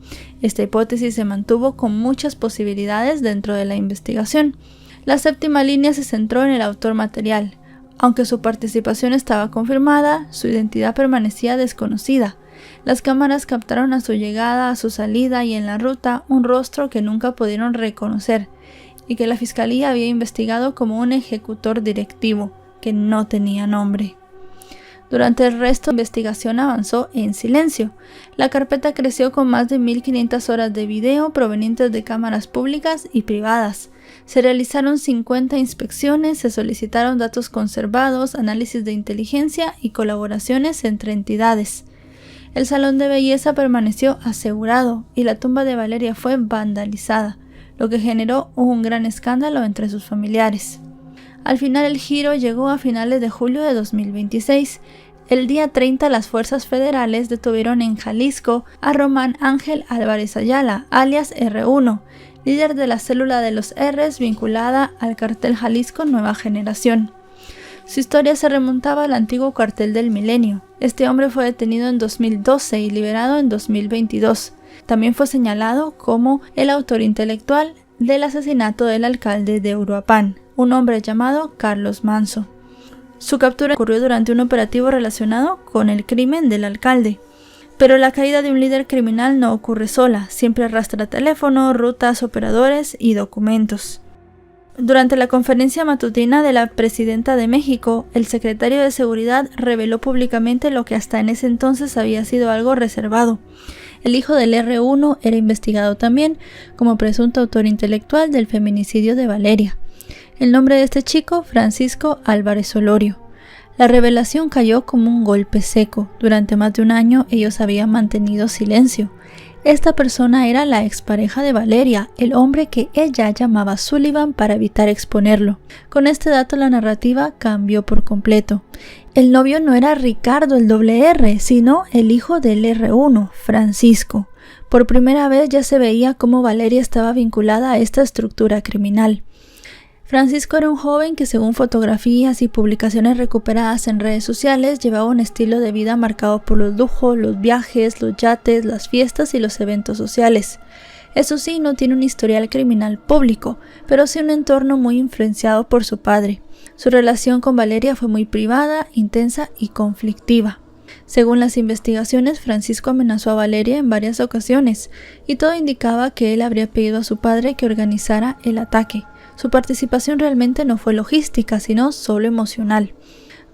Esta hipótesis se mantuvo con muchas posibilidades dentro de la investigación. La séptima línea se centró en el autor material. Aunque su participación estaba confirmada, su identidad permanecía desconocida. Las cámaras captaron a su llegada, a su salida y en la ruta un rostro que nunca pudieron reconocer y que la fiscalía había investigado como un ejecutor directivo, que no tenía nombre. Durante el resto de la investigación avanzó en silencio. La carpeta creció con más de 1.500 horas de video provenientes de cámaras públicas y privadas. Se realizaron 50 inspecciones, se solicitaron datos conservados, análisis de inteligencia y colaboraciones entre entidades. El salón de belleza permaneció asegurado y la tumba de Valeria fue vandalizada, lo que generó un gran escándalo entre sus familiares. Al final el giro llegó a finales de julio de 2026. El día 30 las fuerzas federales detuvieron en Jalisco a Román Ángel Álvarez Ayala, alias R1, líder de la célula de los R's vinculada al cartel Jalisco Nueva Generación. Su historia se remontaba al antiguo cartel del Milenio. Este hombre fue detenido en 2012 y liberado en 2022. También fue señalado como el autor intelectual del asesinato del alcalde de Uruapan, un hombre llamado Carlos Manso. Su captura ocurrió durante un operativo relacionado con el crimen del alcalde. Pero la caída de un líder criminal no ocurre sola, siempre arrastra teléfono, rutas, operadores y documentos. Durante la conferencia matutina de la presidenta de México, el secretario de Seguridad reveló públicamente lo que hasta en ese entonces había sido algo reservado. El hijo del R1 era investigado también como presunto autor intelectual del feminicidio de Valeria. El nombre de este chico, Francisco Álvarez Olorio. La revelación cayó como un golpe seco. Durante más de un año ellos habían mantenido silencio. Esta persona era la expareja de Valeria, el hombre que ella llamaba Sullivan para evitar exponerlo. Con este dato la narrativa cambió por completo. El novio no era Ricardo el R, sino el hijo del R1, Francisco. Por primera vez ya se veía cómo Valeria estaba vinculada a esta estructura criminal. Francisco era un joven que, según fotografías y publicaciones recuperadas en redes sociales, llevaba un estilo de vida marcado por los lujos, los viajes, los yates, las fiestas y los eventos sociales. Eso sí, no tiene un historial criminal público, pero sí un entorno muy influenciado por su padre. Su relación con Valeria fue muy privada, intensa y conflictiva. Según las investigaciones, Francisco amenazó a Valeria en varias ocasiones, y todo indicaba que él habría pedido a su padre que organizara el ataque. Su participación realmente no fue logística, sino solo emocional.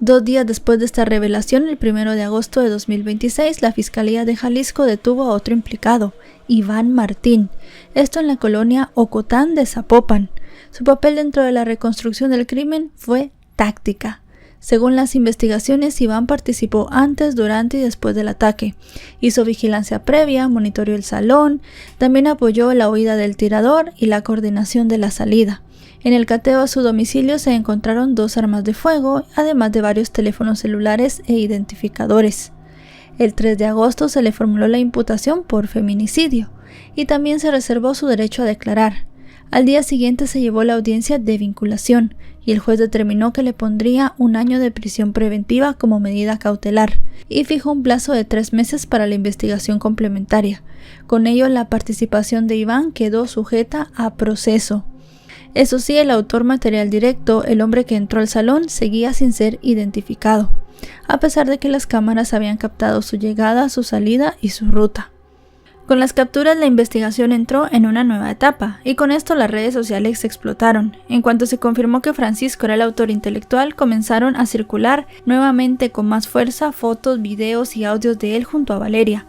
2 días después de esta revelación, el 1 de agosto de 2026, la Fiscalía de Jalisco detuvo a otro implicado, Iván Martín, esto en la colonia Ocotán de Zapopan. Su papel dentro de la reconstrucción del crimen fue táctica. Según las investigaciones, Iván participó antes, durante y después del ataque. Hizo vigilancia previa, monitoreó el salón, también apoyó la huida del tirador y la coordinación de la salida. En el cateo a su domicilio se encontraron 2 armas de fuego, además de varios teléfonos celulares e identificadores. El 3 de agosto se le formuló la imputación por feminicidio y también se reservó su derecho a declarar. Al día siguiente se llevó la audiencia de vinculación y el juez determinó que le pondría 1 año de prisión preventiva como medida cautelar y fijó un plazo de 3 meses para la investigación complementaria. Con ello, la participación de Iván quedó sujeta a proceso. Eso sí, el autor material directo, el hombre que entró al salón, seguía sin ser identificado, a pesar de que las cámaras habían captado su llegada, su salida y su ruta. Con las capturas, la investigación entró en una nueva etapa, y con esto las redes sociales explotaron. En cuanto se confirmó que Francisco era el autor intelectual, comenzaron a circular nuevamente con más fuerza fotos, videos y audios de él junto a Valeria.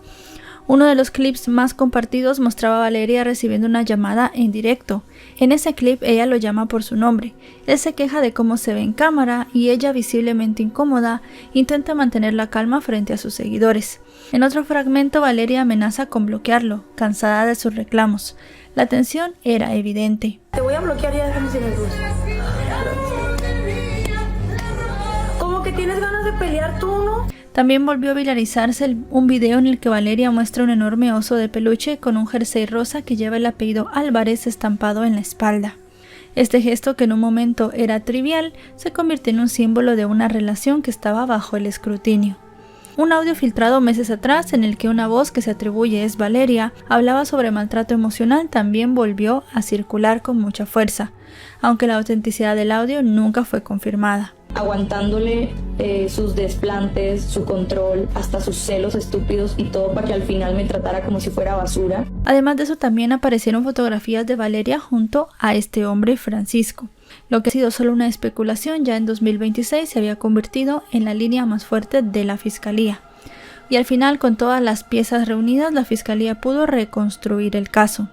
Uno de los clips más compartidos mostraba a Valeria recibiendo una llamada en directo. En ese clip ella lo llama por su nombre. Él se queja de cómo se ve en cámara y ella, visiblemente incómoda, intenta mantener la calma frente a sus seguidores. En otro fragmento, Valeria amenaza con bloquearlo, cansada de sus reclamos. La tensión era evidente. Te voy a bloquear, ya déjame sin el luz. ¿Cómo que tienes ganas de pelear tú, no? También volvió a viralizarse un video en el que Valeria muestra un enorme oso de peluche con un jersey rosa que lleva el apellido Álvarez estampado en la espalda. Este gesto, que en un momento era trivial, se convirtió en un símbolo de una relación que estaba bajo el escrutinio. Un audio filtrado meses atrás, en el que una voz que se atribuye es Valeria, hablaba sobre maltrato emocional, también volvió a circular con mucha fuerza, aunque la autenticidad del audio nunca fue confirmada. Aguantándole sus desplantes, su control, hasta sus celos estúpidos y todo para que al final me tratara como si fuera basura. Además de eso, también aparecieron fotografías de Valeria junto a este hombre Francisco. Lo que ha sido solo una especulación, ya en 2026 se había convertido en la línea más fuerte de la Fiscalía. Y al final, con todas las piezas reunidas, la Fiscalía pudo reconstruir el caso.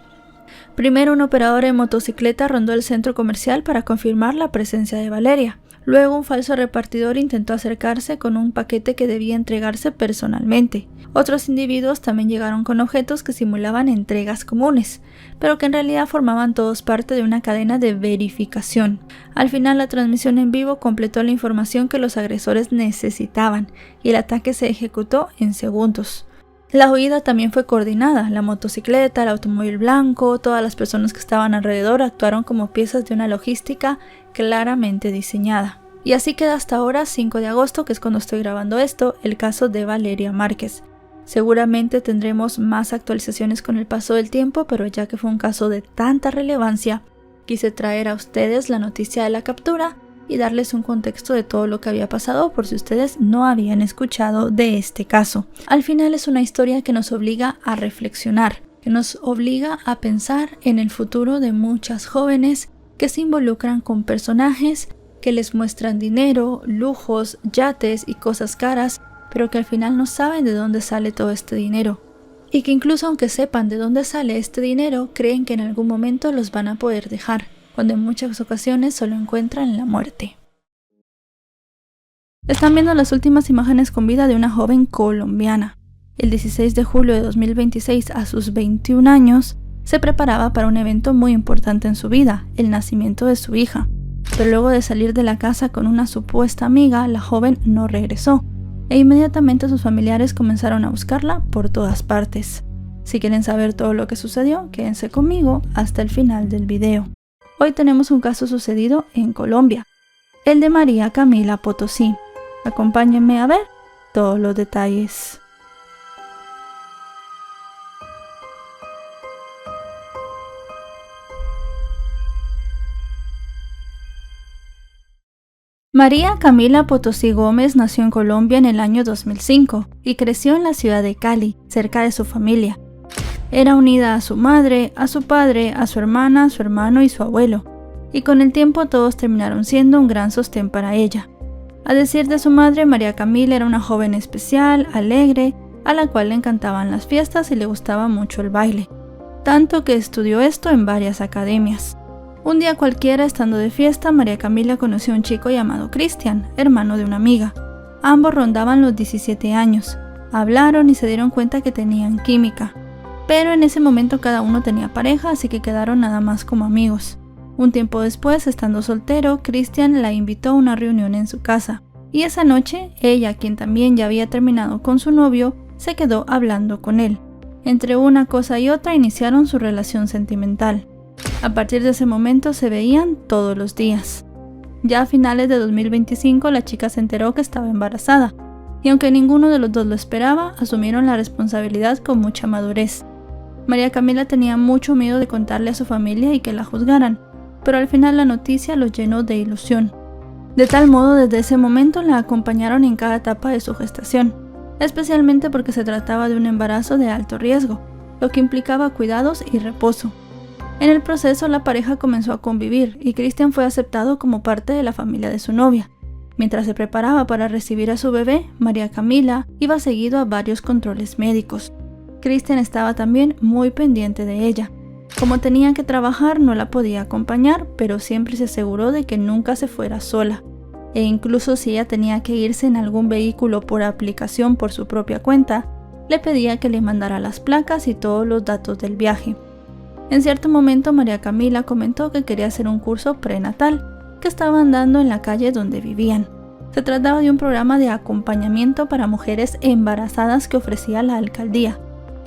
Primero, un operador en motocicleta rondó el centro comercial para confirmar la presencia de Valeria. Luego, un falso repartidor intentó acercarse con un paquete que debía entregarse personalmente. Otros individuos también llegaron con objetos que simulaban entregas comunes, pero que en realidad formaban todos parte de una cadena de verificación. Al final, la transmisión en vivo completó la información que los agresores necesitaban y el ataque se ejecutó en segundos. La huida también fue coordinada. La motocicleta, el automóvil blanco, todas las personas que estaban alrededor actuaron como piezas de una logística claramente diseñada. Y así queda hasta ahora, 5 de agosto, que es cuando estoy grabando esto, el caso de Valeria Márquez. Seguramente tendremos más actualizaciones con el paso del tiempo, pero ya que fue un caso de tanta relevancia, quise traer a ustedes la noticia de la captura y darles un contexto de todo lo que había pasado por si ustedes no habían escuchado de este caso. Al final es una historia que nos obliga a reflexionar, que nos obliga a pensar en el futuro de muchas jóvenes que se involucran con personajes que les muestran dinero, lujos, yates y cosas caras, pero que al final no saben de dónde sale todo este dinero. Y que incluso aunque sepan de dónde sale este dinero, creen que en algún momento los van a poder dejar, cuando en muchas ocasiones solo encuentran la muerte. Están viendo las últimas imágenes con vida de una joven colombiana. El 16 de julio de 2026, a sus 21 años, se preparaba para un evento muy importante en su vida, el nacimiento de su hija. Pero luego de salir de la casa con una supuesta amiga, la joven no regresó, e inmediatamente sus familiares comenzaron a buscarla por todas partes. Si quieren saber todo lo que sucedió, quédense conmigo hasta el final del video. Hoy tenemos un caso sucedido en Colombia, el de María Camila Potosí. Acompáñenme a ver todos los detalles. María Camila Potosí Gómez nació en Colombia en el año 2005 y creció en la ciudad de Cali, cerca de su familia. Era unida a su madre, a su padre, a su hermana, a su hermano y su abuelo, y con el tiempo todos terminaron siendo un gran sostén para ella. A decir de su madre, María Camila era una joven especial, alegre, a la cual le encantaban las fiestas y le gustaba mucho el baile, tanto que estudió esto en varias academias. Un día cualquiera, estando de fiesta, María Camila conoció a un chico llamado Cristian, hermano de una amiga. Ambos rondaban los 17 años. Hablaron y se dieron cuenta que tenían química. Pero en ese momento cada uno tenía pareja, así que quedaron nada más como amigos. Un tiempo después, estando soltero, Cristian la invitó a una reunión en su casa. Y esa noche, ella, quien también ya había terminado con su novio, se quedó hablando con él. Entre una cosa y otra iniciaron su relación sentimental. A partir de ese momento se veían todos los días. Ya a finales de 2025 la chica se enteró que estaba embarazada, y aunque ninguno de los dos lo esperaba, asumieron la responsabilidad con mucha madurez. María Camila tenía mucho miedo de contarle a su familia y que la juzgaran, pero al final la noticia los llenó de ilusión. De tal modo, desde ese momento la acompañaron en cada etapa de su gestación, especialmente porque se trataba de un embarazo de alto riesgo, lo que implicaba cuidados y reposo. En el proceso, la pareja comenzó a convivir y Cristian fue aceptado como parte de la familia de su novia. Mientras se preparaba para recibir a su bebé, María Camila iba seguido a varios controles médicos. Cristian estaba también muy pendiente de ella. Como tenía que trabajar, no la podía acompañar, pero siempre se aseguró de que nunca se fuera sola. E incluso si ella tenía que irse en algún vehículo por aplicación por su propia cuenta, le pedía que le mandara las placas y todos los datos del viaje. En cierto momento, María Camila comentó que quería hacer un curso prenatal que estaban dando en la calle donde vivían. Se trataba de un programa de acompañamiento para mujeres embarazadas que ofrecía la alcaldía.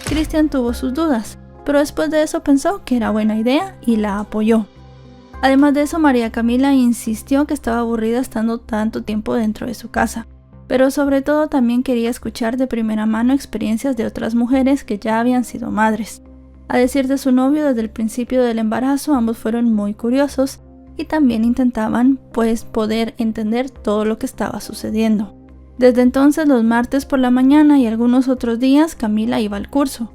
Cristian tuvo sus dudas, pero después de eso pensó que era buena idea y la apoyó. Además de eso, María Camila insistió que estaba aburrida estando tanto tiempo dentro de su casa, pero sobre todo también quería escuchar de primera mano experiencias de otras mujeres que ya habían sido madres. A decir de su novio, desde el principio del embarazo ambos fueron muy curiosos y también intentaban poder entender todo lo que estaba sucediendo. Desde entonces, los martes por la mañana y algunos otros días, Camila iba al curso.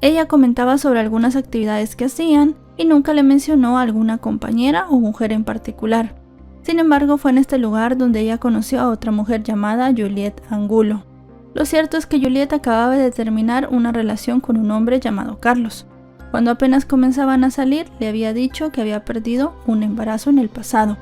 Ella comentaba sobre algunas actividades que hacían y nunca le mencionó a alguna compañera o mujer en particular. Sin embargo, fue en este lugar donde ella conoció a otra mujer llamada Juliet Angulo. Lo cierto es que Juliet acababa de terminar una relación con un hombre llamado Carlos. Cuando apenas comenzaban a salir, le había dicho que había perdido un embarazo en el pasado.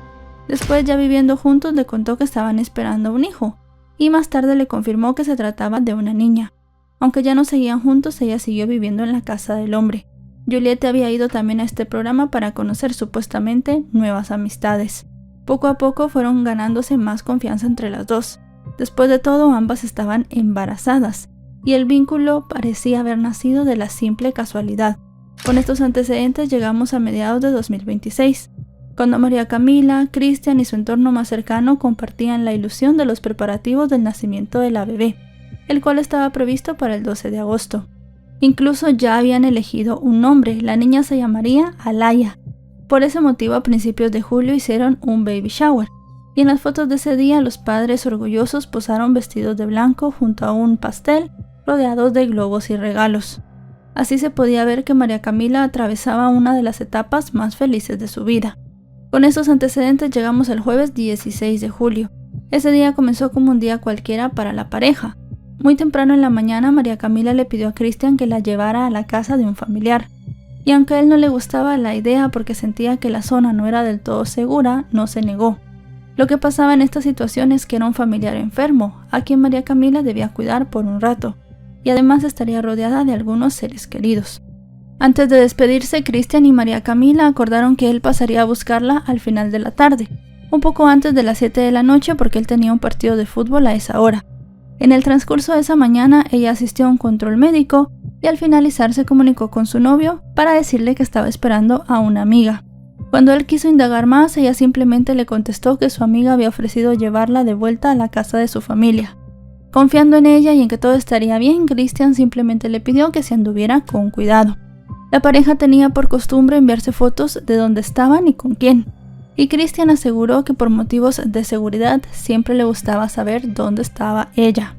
Después, ya viviendo juntos, le contó que estaban esperando un hijo, y más tarde le confirmó que se trataba de una niña. Aunque ya no seguían juntos, ella siguió viviendo en la casa del hombre. Juliet había ido también a este programa para conocer supuestamente nuevas amistades. Poco a poco fueron ganándose más confianza entre las dos. Después de todo, ambas estaban embarazadas, y el vínculo parecía haber nacido de la simple casualidad. Con estos antecedentes llegamos a mediados de 2026, cuando María Camila, Cristian y su entorno más cercano compartían la ilusión de los preparativos del nacimiento de la bebé, el cual estaba previsto para el 12 de agosto. Incluso ya habían elegido un nombre, la niña se llamaría Alaya. Por ese motivo, a principios de julio hicieron un baby shower, y en las fotos de ese día los padres orgullosos posaron vestidos de blanco junto a un pastel rodeados de globos y regalos. Así se podía ver que María Camila atravesaba una de las etapas más felices de su vida. Con estos antecedentes llegamos al jueves 16 de julio. Ese día comenzó como un día cualquiera para la pareja. Muy temprano en la mañana, María Camila le pidió a Cristian que la llevara a la casa de un familiar. Y aunque a él no le gustaba la idea porque sentía que la zona no era del todo segura, no se negó. Lo que pasaba en esta situación es que era un familiar enfermo, a quien María Camila debía cuidar por un rato, y además estaría rodeada de algunos seres queridos. Antes de despedirse, Cristian y María Camila acordaron que él pasaría a buscarla al final de la tarde, un poco antes de las 7 de la noche porque él tenía un partido de fútbol a esa hora. En el transcurso de esa mañana, ella asistió a un control médico y al finalizar se comunicó con su novio para decirle que estaba esperando a una amiga. Cuando él quiso indagar más, ella simplemente le contestó que su amiga había ofrecido llevarla de vuelta a la casa de su familia. Confiando en ella y en que todo estaría bien, Cristian simplemente le pidió que se anduviera con cuidado. La pareja tenía por costumbre enviarse fotos de dónde estaban y con quién, y Cristian aseguró que por motivos de seguridad siempre le gustaba saber dónde estaba ella.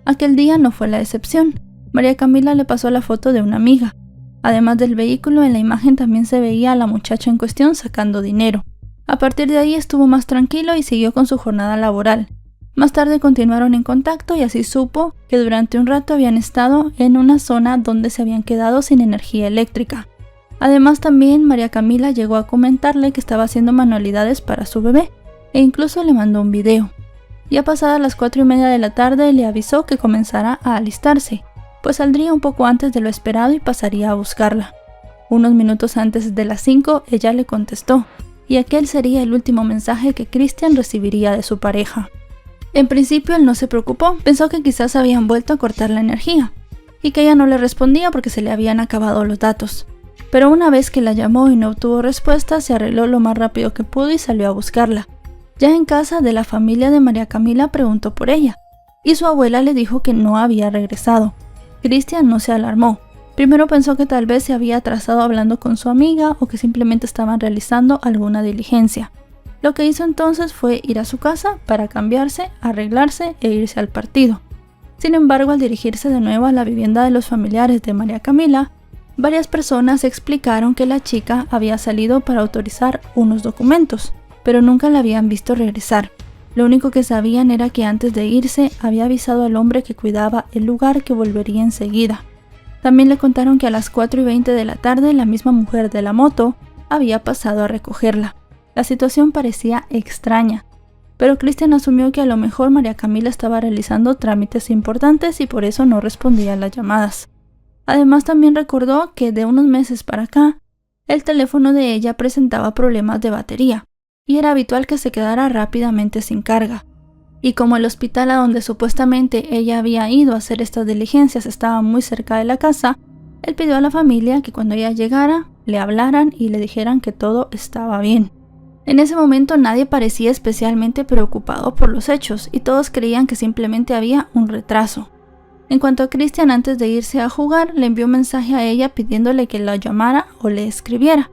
Aquel día no fue la excepción. María Camila le pasó la foto de una amiga. Además del vehículo, en la imagen también se veía a la muchacha en cuestión sacando dinero. A partir de ahí estuvo más tranquilo y siguió con su jornada laboral. Más tarde continuaron en contacto y así supo que durante un rato habían estado en una zona donde se habían quedado sin energía eléctrica. Además también María Camila llegó a comentarle que estaba haciendo manualidades para su bebé e incluso le mandó un video. Ya pasadas las 4:30 de la tarde le avisó que comenzara a alistarse, pues saldría un poco antes de lo esperado y pasaría a buscarla. Unos minutos antes de las 5 ella le contestó, y aquel sería el último mensaje que Cristian recibiría de su pareja. En principio él no se preocupó, pensó que quizás habían vuelto a cortar la energía, y que ella no le respondía porque se le habían acabado los datos. Pero una vez que la llamó y no obtuvo respuesta, se arregló lo más rápido que pudo y salió a buscarla. Ya en casa de la familia de María Camila preguntó por ella, y su abuela le dijo que no había regresado. Cristian no se alarmó. Primero pensó que tal vez se había atrasado hablando con su amiga o que simplemente estaban realizando alguna diligencia. Lo que hizo entonces fue ir a su casa para cambiarse, arreglarse e irse al partido. Sin embargo, al dirigirse de nuevo a la vivienda de los familiares de María Camila, varias personas explicaron que la chica había salido para autorizar unos documentos, pero nunca la habían visto regresar. Lo único que sabían era que antes de irse había avisado al hombre que cuidaba el lugar que volvería enseguida. También le contaron que a las 4:20 de la tarde la misma mujer de la moto había pasado a recogerla. La situación parecía extraña, pero Cristian asumió que a lo mejor María Camila estaba realizando trámites importantes y por eso no respondía a las llamadas. Además también recordó que de unos meses para acá, el teléfono de ella presentaba problemas de batería y era habitual que se quedara rápidamente sin carga. Y como el hospital a donde supuestamente ella había ido a hacer estas diligencias estaba muy cerca de la casa, él pidió a la familia que cuando ella llegara le hablaran y le dijeran que todo estaba bien. En ese momento nadie parecía especialmente preocupado por los hechos y todos creían que simplemente había un retraso. En cuanto a Cristian, antes de irse a jugar, le envió un mensaje a ella pidiéndole que la llamara o le escribiera.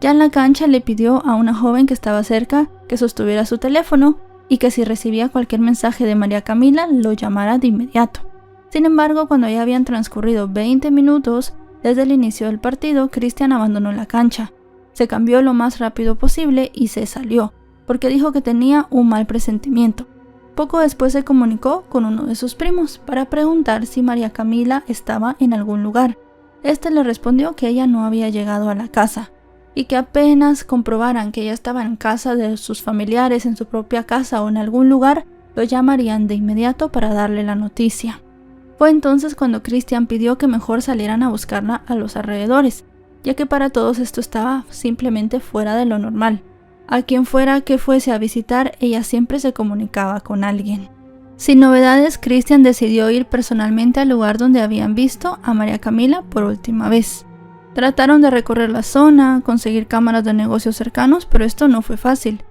Ya en la cancha le pidió a una joven que estaba cerca que sostuviera su teléfono y que si recibía cualquier mensaje de María Camila lo llamara de inmediato. Sin embargo, cuando ya habían transcurrido 20 minutos desde el inicio del partido, Cristian abandonó la cancha. Se cambió lo más rápido posible y se salió, porque dijo que tenía un mal presentimiento. Poco después se comunicó con uno de sus primos para preguntar si María Camila estaba en algún lugar. Este le respondió que ella no había llegado a la casa y que apenas comprobaran que ella estaba en casa de sus familiares, en su propia casa o en algún lugar, lo llamarían de inmediato para darle la noticia. Fue entonces cuando Cristian pidió que mejor salieran a buscarla a los alrededores, ya que para todos esto estaba simplemente fuera de lo normal. A quien fuera que fuese a visitar, ella siempre se comunicaba con alguien. Sin novedades, Cristian decidió ir personalmente al lugar donde habían visto a María Camila por última vez. Trataron de recorrer la zona, conseguir cámaras de negocios cercanos, pero esto no fue fácil.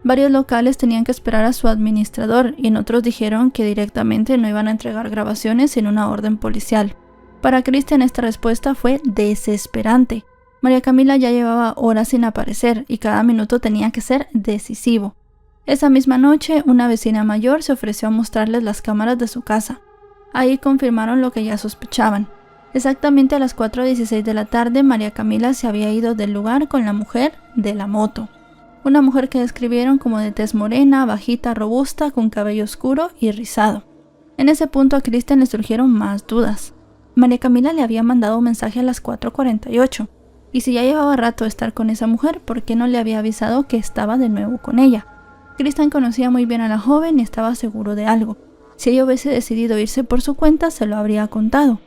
Varios locales tenían que esperar a su administrador y en otros dijeron que directamente no iban a entregar grabaciones sin una orden policial. Para Cristian esta respuesta fue desesperante. María Camila ya llevaba horas sin aparecer y cada minuto tenía que ser decisivo. Esa misma noche, una vecina mayor se ofreció a mostrarles las cámaras de su casa. Ahí confirmaron lo que ya sospechaban. Exactamente a las 4:16 de la tarde, María Camila se había ido del lugar con la mujer de la moto. Una mujer que describieron como de tez morena, bajita, robusta, con cabello oscuro y rizado. En ese punto a Cristian le surgieron más dudas. María Camila le había mandado un mensaje a las 4:48. Y si ya llevaba rato de estar con esa mujer, ¿por qué no le había avisado que estaba de nuevo con ella? Cristian conocía muy bien a la joven y estaba seguro de algo. Si ella hubiese decidido irse por su cuenta, se lo habría contado.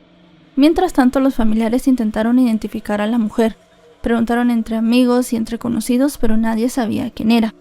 Mientras tanto, los familiares intentaron identificar a la mujer. Preguntaron entre amigos y entre conocidos, pero nadie sabía quién era.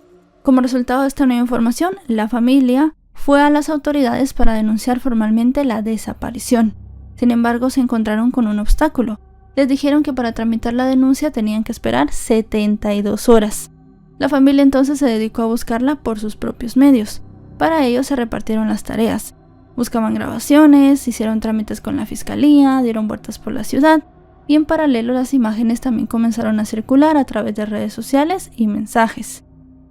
Como resultado de esta nueva información, la familia fue a las autoridades para denunciar formalmente la desaparición. Sin embargo, se encontraron con un obstáculo. Les dijeron que para tramitar la denuncia tenían que esperar 72 horas. La familia entonces se dedicó a buscarla por sus propios medios. Para ello se repartieron las tareas. Buscaban grabaciones, hicieron trámites con la fiscalía, dieron vueltas por la ciudad y en paralelo las imágenes también comenzaron a circular a través de redes sociales y mensajes.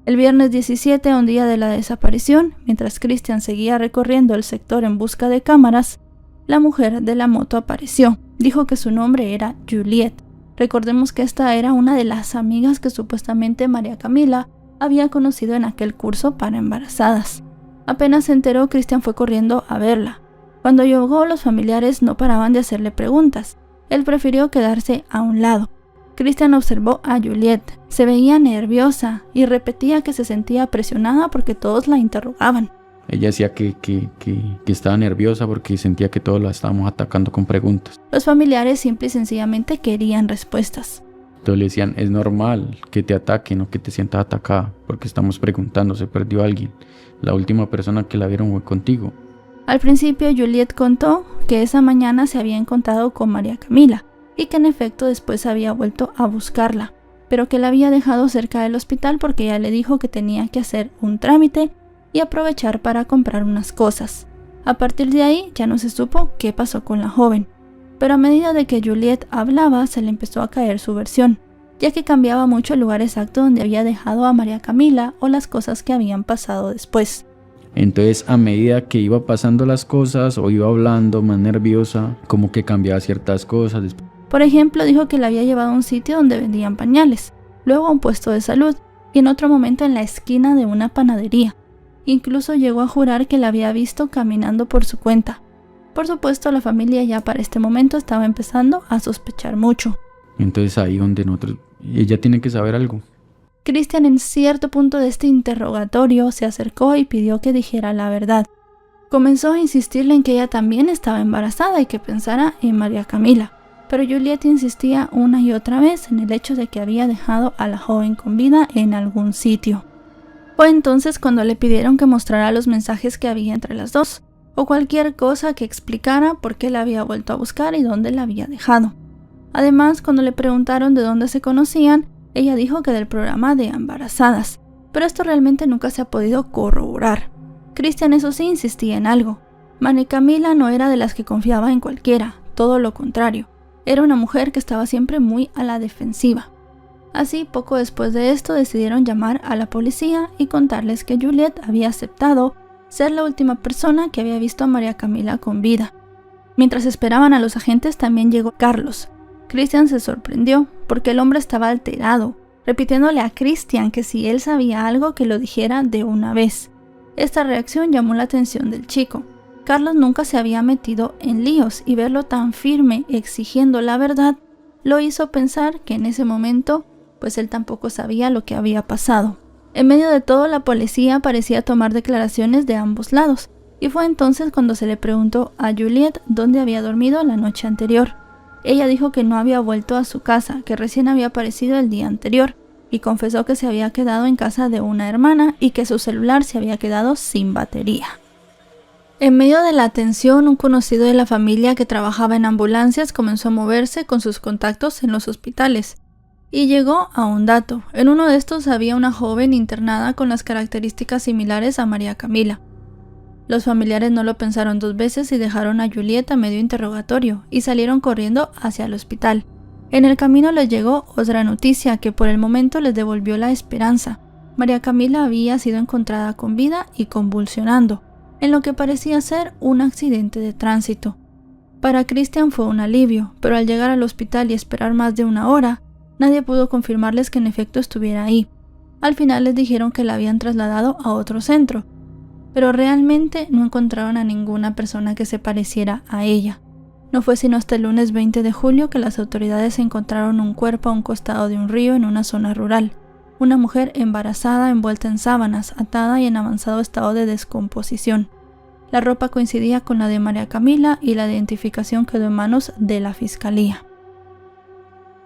El viernes 17, un día de la desaparición, mientras Cristian seguía recorriendo el sector en busca de cámaras, la mujer de la moto apareció. Dijo que su nombre era Juliet. Recordemos que esta era una de las amigas que supuestamente María Camila había conocido en aquel curso para embarazadas. Apenas se enteró, Christian fue corriendo a verla. Cuando llegó, los familiares no paraban de hacerle preguntas. Él prefirió quedarse a un lado. Christian observó a Juliette. Se veía nerviosa y repetía que se sentía presionada porque todos la interrogaban. Ella decía que estaba nerviosa porque sentía que todos la estábamos atacando con preguntas. Los familiares simple y sencillamente querían respuestas. Entonces le decían, es normal que te ataquen o que te sientas atacada porque estamos preguntando, se perdió alguien. La última persona que la vieron fue contigo. Al principio, Juliette contó que esa mañana se había encontrado con María Camila y que en efecto después había vuelto a buscarla, pero que la había dejado cerca del hospital porque ella le dijo que tenía que hacer un trámite y aprovechar para comprar unas cosas. A partir de ahí ya no se supo qué pasó con la joven, pero a medida de que Juliette hablaba se le empezó a caer su versión, ya que cambiaba mucho el lugar exacto donde había dejado a María Camila o las cosas que habían pasado después. Entonces, a medida que iba pasando las cosas o iba hablando más nerviosa, como que cambiaba ciertas cosas. Por ejemplo, dijo que la había llevado a un sitio donde vendían pañales, luego a un puesto de salud y en otro momento en la esquina de una panadería. Incluso llegó a jurar que la había visto caminando por su cuenta. Por supuesto, la familia ya para este momento estaba empezando a sospechar mucho. Entonces ahí donde ella tiene que saber algo. Christian en cierto punto de este interrogatorio se acercó y pidió que dijera la verdad. Comenzó a insistirle en que ella también estaba embarazada y que pensara en María Camila, pero Juliette insistía una y otra vez en el hecho de que había dejado a la joven con vida en algún sitio. Fue entonces cuando le pidieron que mostrara los mensajes que había entre las dos, o cualquier cosa que explicara por qué la había vuelto a buscar y dónde la había dejado. Además, cuando le preguntaron de dónde se conocían, ella dijo que del programa de embarazadas, pero esto realmente nunca se ha podido corroborar. Christian, eso sí, insistía en algo. María Camila no era de las que confiaba en cualquiera, todo lo contrario. Era una mujer que estaba siempre muy a la defensiva. Así, poco después de esto, decidieron llamar a la policía y contarles que Juliette había aceptado ser la última persona que había visto a María Camila con vida. Mientras esperaban a los agentes, también llegó Carlos. Christian se sorprendió porque el hombre estaba alterado, repitiéndole a Christian que si él sabía algo que lo dijera de una vez. Esta reacción llamó la atención del chico. Carlos nunca se había metido en líos y verlo tan firme exigiendo la verdad lo hizo pensar que en ese momento pues él tampoco sabía lo que había pasado. En medio de todo, la policía parecía tomar declaraciones de ambos lados y fue entonces cuando se le preguntó a Juliette dónde había dormido la noche anterior. Ella dijo que no había vuelto a su casa, que recién había aparecido el día anterior, y confesó que se había quedado en casa de una hermana y que su celular se había quedado sin batería. En medio de la tensión, un conocido de la familia que trabajaba en ambulancias comenzó a moverse con sus contactos en los hospitales, y llegó a un dato. En uno de estos había una joven internada con las características similares a María Camila. Los familiares no lo pensaron dos veces y dejaron a Juliette a medio interrogatorio y salieron corriendo hacia el hospital. En el camino les llegó otra noticia que por el momento les devolvió la esperanza. María Camila había sido encontrada con vida y convulsionando, en lo que parecía ser un accidente de tránsito. Para Christian fue un alivio, pero al llegar al hospital y esperar más de una hora, nadie pudo confirmarles que en efecto estuviera ahí. Al final les dijeron que la habían trasladado a otro centro, pero realmente no encontraron a ninguna persona que se pareciera a ella. No fue sino hasta el lunes 20 de julio que las autoridades encontraron un cuerpo a un costado de un río en una zona rural. Una mujer embarazada envuelta en sábanas, atada y en avanzado estado de descomposición. La ropa coincidía con la de María Camila y la identificación quedó en manos de la fiscalía.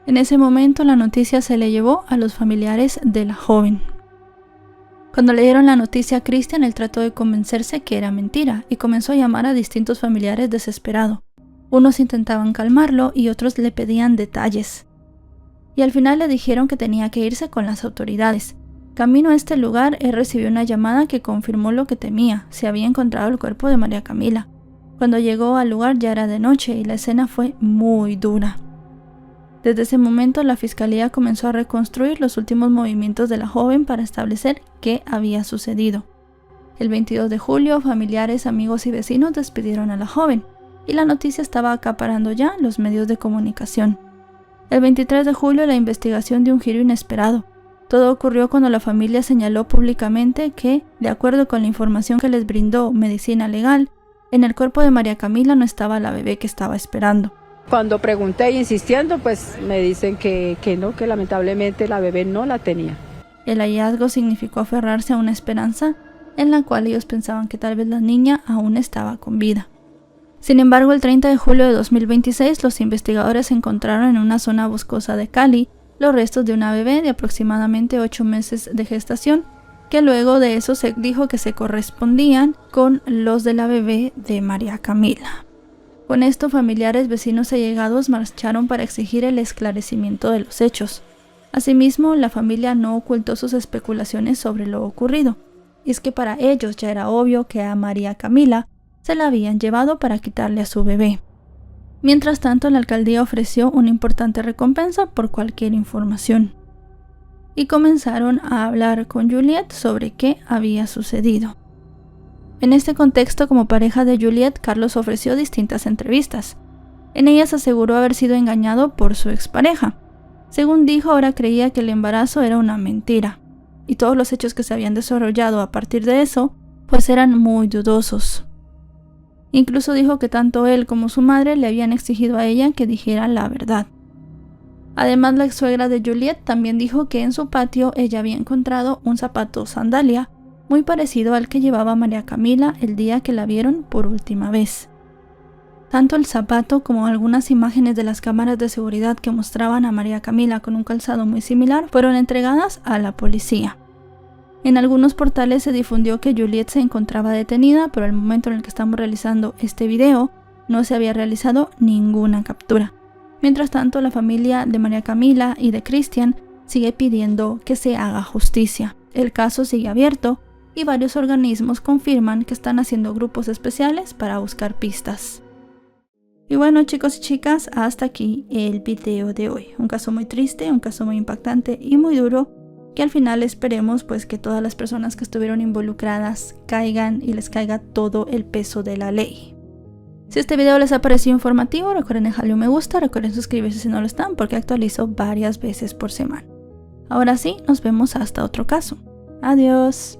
En ese momento la noticia se le llevó a los familiares de la joven. Cuando le dieron la noticia a Christian, él trató de convencerse que era mentira y comenzó a llamar a distintos familiares desesperado. Unos intentaban calmarlo y otros le pedían detalles. Y al final le dijeron que tenía que irse con las autoridades. Camino a este lugar, él recibió una llamada que confirmó lo que temía: se había encontrado el cuerpo de María Camila. Cuando llegó al lugar ya era de noche y la escena fue muy dura. Desde ese momento la fiscalía comenzó a reconstruir los últimos movimientos de la joven para establecer qué había sucedido. El 22 de julio, familiares, amigos y vecinos despidieron a la joven y la noticia estaba acaparando ya los medios de comunicación. El 23 de julio la investigación dio un giro inesperado. Todo ocurrió cuando la familia señaló públicamente que, de acuerdo con la información que les brindó Medicina Legal, en el cuerpo de María Camila no estaba la bebé que estaba esperando. Cuando pregunté insistiendo, pues me dicen que no, que lamentablemente la bebé no la tenía. El hallazgo significó aferrarse a una esperanza en la cual ellos pensaban que tal vez la niña aún estaba con vida. Sin embargo, el 30 de julio de 2026, los investigadores encontraron en una zona boscosa de Cali los restos de una bebé de aproximadamente 8 meses de gestación, que luego de eso se dijo que se correspondían con los de la bebé de María Camila. Con esto, familiares, vecinos y allegados marcharon para exigir el esclarecimiento de los hechos. Asimismo, la familia no ocultó sus especulaciones sobre lo ocurrido, y es que para ellos ya era obvio que a María Camila se la habían llevado para quitarle a su bebé. Mientras tanto, la alcaldía ofreció una importante recompensa por cualquier información. Y comenzaron a hablar con Juliet sobre qué había sucedido. En este contexto, como pareja de Juliet, Carlos ofreció distintas entrevistas. En ellas aseguró haber sido engañado por su expareja. Según dijo, ahora creía que el embarazo era una mentira, y todos los hechos que se habían desarrollado a partir de eso, pues eran muy dudosos. Incluso dijo que tanto él como su madre le habían exigido a ella que dijera la verdad. Además, la ex suegra de Juliet también dijo que en su patio ella había encontrado un zapato sandalia muy parecido al que llevaba María Camila el día que la vieron por última vez. Tanto el zapato como algunas imágenes de las cámaras de seguridad que mostraban a María Camila con un calzado muy similar fueron entregadas a la policía. En algunos portales se difundió que Juliet se encontraba detenida, pero al momento en el que estamos realizando este video no se había realizado ninguna captura. Mientras tanto, la familia de María Camila y de Cristian sigue pidiendo que se haga justicia. El caso sigue abierto y varios organismos confirman que están haciendo grupos especiales para buscar pistas. Y bueno, chicos y chicas, hasta aquí el video de hoy. Un caso muy triste, un caso muy impactante y muy duro, que al final esperemos pues que todas las personas que estuvieron involucradas caigan y les caiga todo el peso de la ley. Si este video les ha parecido informativo, recuerden dejarle un me gusta, recuerden suscribirse si no lo están, porque actualizo varias veces por semana. Ahora sí, nos vemos hasta otro caso. Adiós.